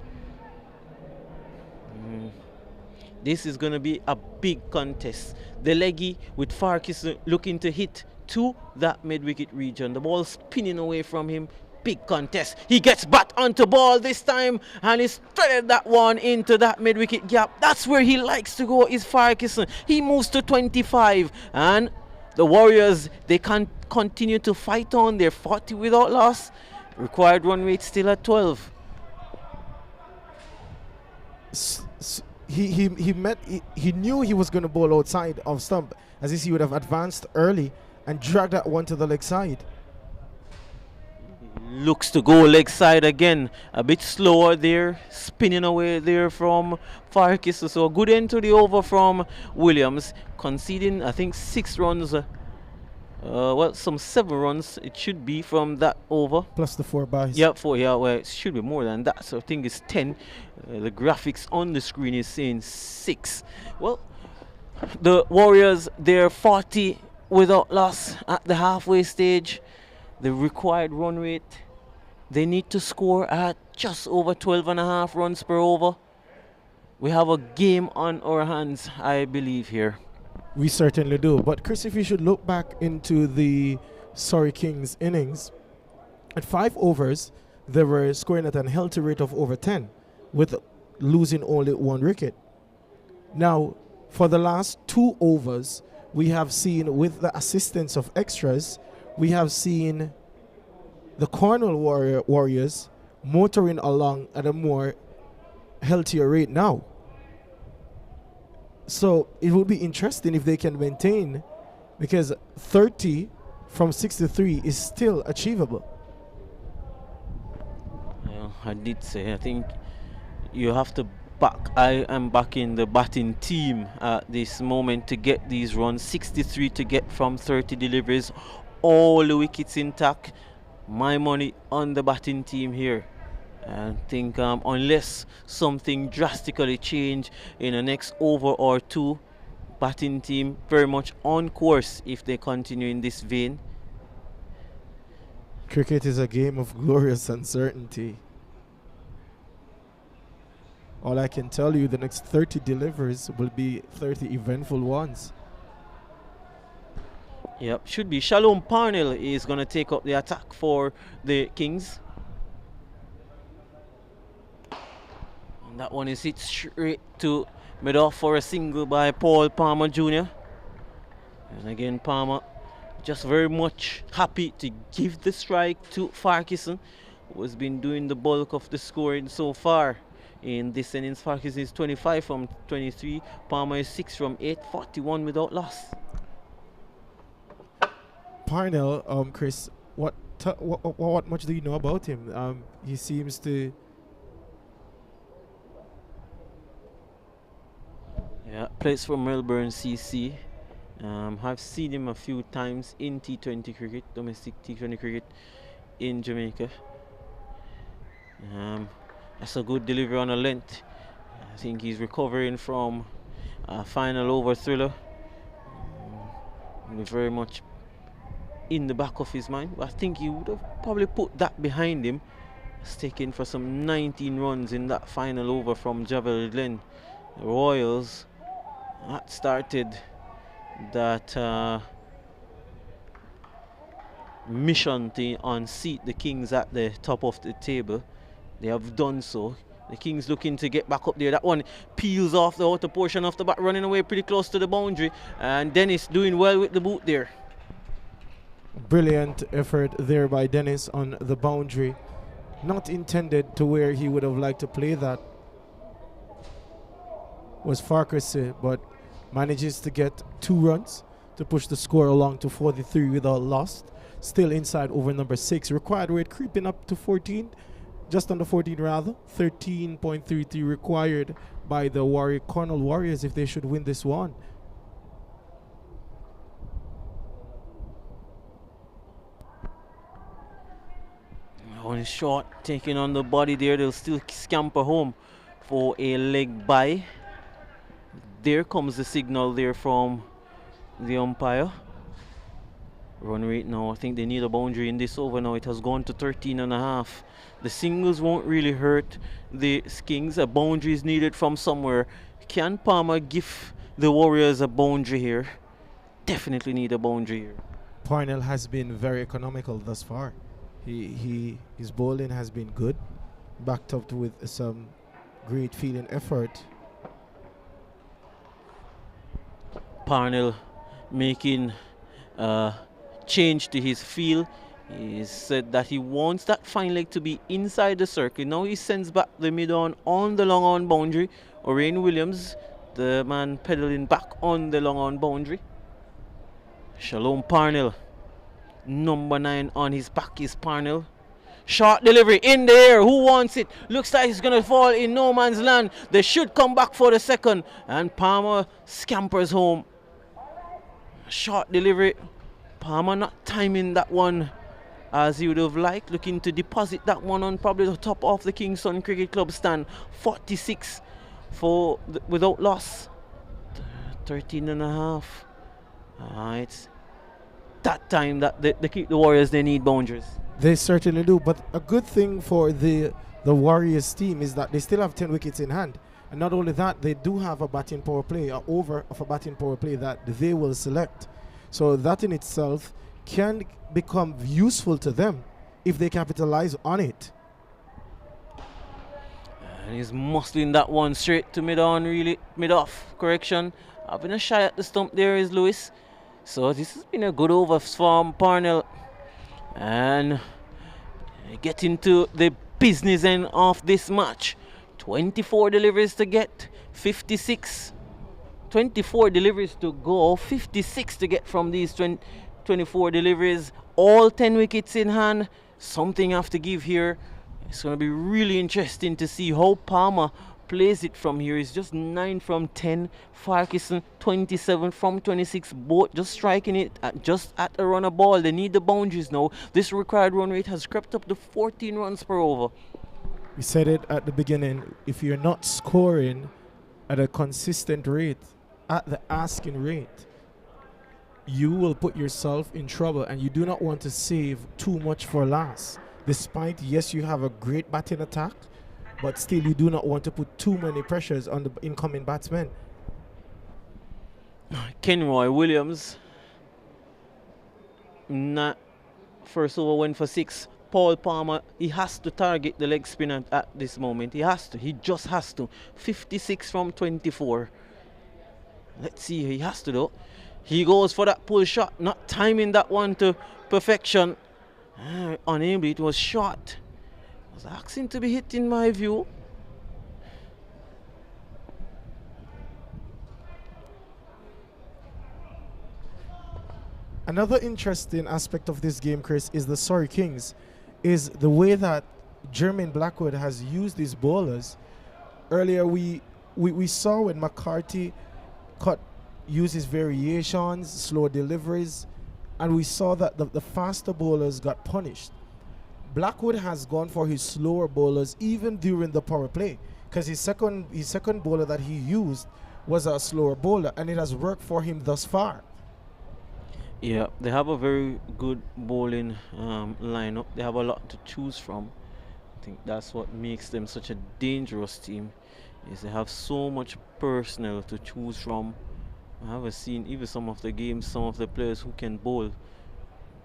This is going to be a big contest. The leggy with Farquharson looking to hit to that mid-wicket region. The ball spinning away from him. Big contest. He gets back onto ball this time, and he's threaded that one into that mid-wicket gap. That's where he likes to go, is Farquharson. He moves to 25, and the Warriors, they can continue to fight on. They're 40 without loss. Required run rate still at 12. He knew he was going to bowl outside of stump, as if he would have advanced early and dragged that one to the leg side. Looks to go leg side again, a bit slower there, spinning away there from Farquharson. So a good end to the over from Williams, conceding I think 6 runs, well, some 7 runs it should be from that over. Plus the 4 byes. Yeah, 4, yeah, well, it should be more than that, so I think it's 10. The graphics on the screen is saying 6. Well, the Warriors, they're 40 without loss at the halfway stage. The required run rate, they need to score at just over 12.5 runs per over. We have a game on our hands, I believe, here. We certainly do. But Chris, if you should look back into the Surrey Kings innings, at 5 overs, they were scoring at an healthy rate of over 10, with losing only 1 wicket. Now, for the last 2 overs, we have seen, with the assistance of extras, we have seen the Cornwall Warriors motoring along at a more healthier rate now. So it would be interesting if they can maintain, because 30 from 63 is still achievable. Yeah, I did say, I think you have to I am backing the batting team at this moment to get these runs. 63 to get from 30 deliveries, all the wickets intact. My money on the batting team here. And think unless something drastically change in the next over or 2, batting team very much on course if they continue in this vein. Cricket is a game of glorious uncertainty. All I can tell you, the next 30 deliveries will be 30 eventful ones. Yep, should be. Shalom Parnell is going to take up the attack for the Kings. And that one is hit straight to mid-off for a single by Paul Palmer Jr. And again, Palmer just very much happy to give the strike to Farquharson, who has been doing the bulk of the scoring so far. In this innings, Farquharson is 25 from 23, Palmer is 6 from 8, 41 without loss. Parnell, Chris, what much do you know about him? He seems to... Yeah, plays for Melbourne CC. I've seen him a few times in T20 cricket, domestic T20 cricket in Jamaica. That's a good delivery on a length. I think he's recovering from a final over thriller. Very much in the back of his mind. But I think he would have probably put that behind him. He's taken for some 19 runs in that final over from Javel Glen. The Royals that started that mission to unseat the Kings at the top of the table. They have done so. The Kings looking to get back up there. That one peels off the outer portion of the bat, running away pretty close to the boundary. And Dennis doing well with the boot there. Brilliant effort there by Dennis on the boundary. Not intended to where he would have liked to play that. Was Farquharson, but manages to get 2 runs to push the score along to 43 without loss. Still inside over number 6. Required rate creeping up to 14. Just under 14 rather. 13.33 required by the Cornwall Warriors if they should win this one. One shot taking on the body there. They'll still scamper home for a leg bye. There comes the signal there from the umpire. Run rate now, I think they need a boundary in this over now. It has gone to 13.5. The singles won't really hurt the Kings. A boundary is needed from somewhere. Can Palmer give the Warriors a boundary here? Definitely need a boundary here. Parnell has been very economical thus far. His bowling has been good, backed up with some great fielding effort. Parnell making change to his feel. He said that he wants that fine leg to be inside the circle. Now he sends back the mid-on the long-on boundary. Orain Williams, the man pedaling back on the long-on boundary. Shalom Parnell, number 9 on his back is Parnell. Short delivery in the air. Who wants it? Looks like it's going to fall in no man's land. They should come back for the second. And Palmer scampers home. Short delivery. Palmer not timing that one as he would have liked. Looking to deposit that one on probably the top of the Kingston Cricket Club stand. 46 for without loss. 13.5. It's that time that the Warriors, they need boundaries. They certainly do, but a good thing for the Warriors team is that they still have 10 wickets in hand. And not only that, they do have a batting power play, an over of a batting power play that they will select. So that in itself can become useful to them if they capitalize on it. And he's muscling that one straight to mid-on, really, mid-off, correction. Having a shy at the stump there is Lewis. So this has been a good over from Parnell. And getting to the business end of this match. 24 deliveries to get, 56. 24 deliveries to go, 56 to get from these 24 deliveries. All 10 wickets in hand. Something have to give here. It's going to be really interesting to see how Palmer plays it from here. It's just 9 from 10. Farquharson 27 from 26. Both just striking it just at a run a ball. They need the boundaries now. This required run rate has crept up to 14 runs per over. We said it at the beginning. If you're not scoring at a consistent rate, at the asking rate, you will put yourself in trouble, and you do not want to save too much for last. Despite, yes, you have a great batting attack, but still you do not want to put too many pressures on the incoming batsmen. Kenroy Williams, not first over went for 6. Paul Palmer, he has to target the leg spinner at this moment. He has to. He just has to. 56 from 24. Let's see. He has to, though. He goes for that pull shot. Not timing that one to perfection. Unable. It was short. I was asking to be hit in my view. Another interesting aspect of this game, Chris, is the Surrey Kings, is the way that Jermaine Blackwood has used his bowlers. Earlier we saw when McCarthy uses variations, slow deliveries, and we saw that the faster bowlers got punished. Blackwood has gone for his slower bowlers even during the power play, because his second bowler that he used was a slower bowler, and it has worked for him thus far. Yeah, they have a very good bowling lineup. They have a lot to choose from. I think that's what makes them such a dangerous team, is they have so much personnel to choose from. I haven't seen even some of the games, some of the players who can bowl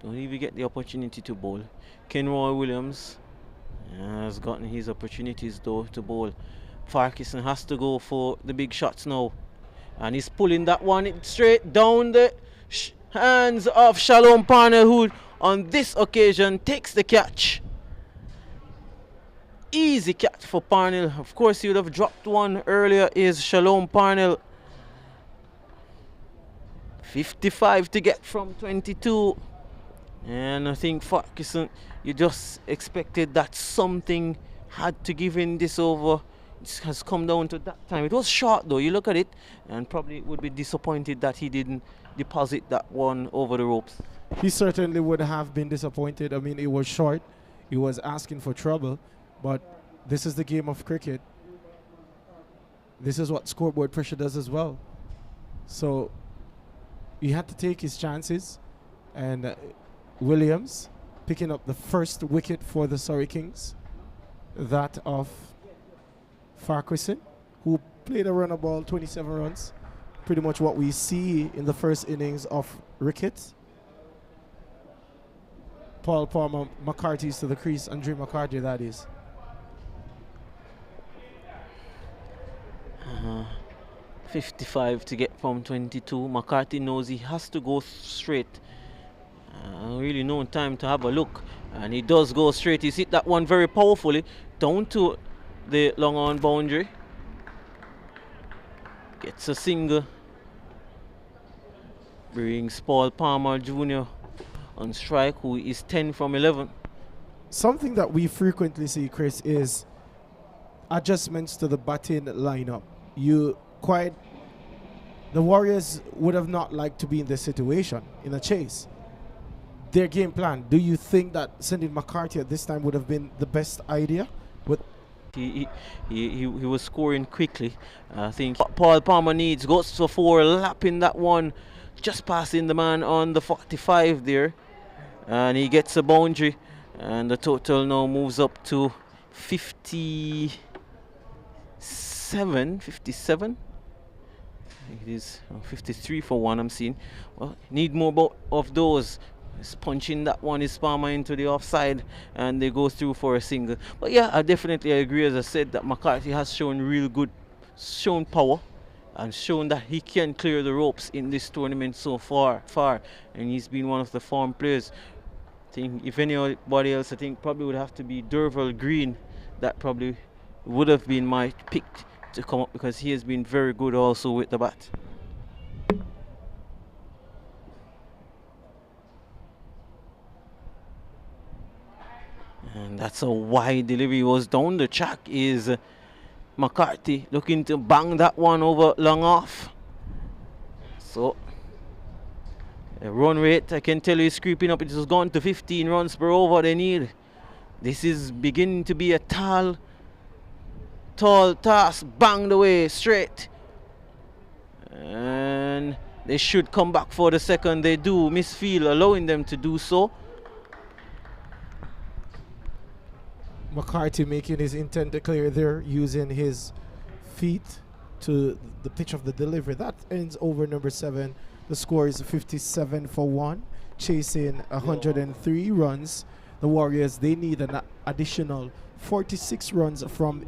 don't even get the opportunity to bowl. Kenroy Williams has gotten his opportunities though to bowl. Farquharson has to go for the big shots now, and he's pulling that one straight down the hands of Shalom Parnell, who on this occasion takes the catch. Easy catch for Parnell. Of course, he would have dropped one earlier, is Shalom Parnell. 55 to get from 22. And I think Farquharson, you just expected that something had to give in this over. It has come down to that time. It was short though, you look at it, and probably would be disappointed that he didn't deposit that one over the ropes. He certainly would have been disappointed. I mean, it was short. He was asking for trouble, but this is the game of cricket. This is what scoreboard pressure does as well. So he had to take his chances, and Williams picking up the first wicket for the Surrey Kings, that of Farquharson, who played a run of ball, 27 runs. Pretty much what we see in the first innings of Ricketts. Paul Palmer, McCarthy's to the crease, Andre McCarthy, that is. 55 to get from 22. McCarthy knows he has to go straight. Really no time to have a look, and he does go straight. He's hit that one very powerfully down to the long on boundary. Gets a single. Brings Paul Palmer Jr. on strike, who is 10 from 11. Something that we frequently see, Chris, is adjustments to the batting lineup. The Warriors would have not liked to be in this situation in a chase. Their game plan, do you think that sending McCarthy at this time would have been the best idea? He was scoring quickly. I think Paul Palmer goes for 4, lapping that one, just passing the man on the 45 there, and he gets a boundary, and the total now moves up to 57. It is 53 for one, I'm seeing. Well, need more of those. He's punching that one, his Palmer into the offside, and they go through for a single. But yeah, I definitely agree, as I said, that McCarthy has shown power, and shown that he can clear the ropes in this tournament so far, and he's been one of the form players. I think if anybody else, I think probably would have to be Derval Green. That probably would have been my pick to come up, because he has been very good also with the bat. And that's a wide delivery. Was down the track, is McCarthy looking to bang that one over long off. So the run rate, I can tell you, is creeping up. It has gone to 15 runs per over they need. This is beginning to be a tall task. Banged away straight, and they should come back for the second. They do misfield, allowing them to do so. McCarthy making his intent to clear there using his feet to the pitch of the delivery. That ends over number 7. The score is 57 for 1, chasing 103 runs. The Warriors, they need an additional 46 runs from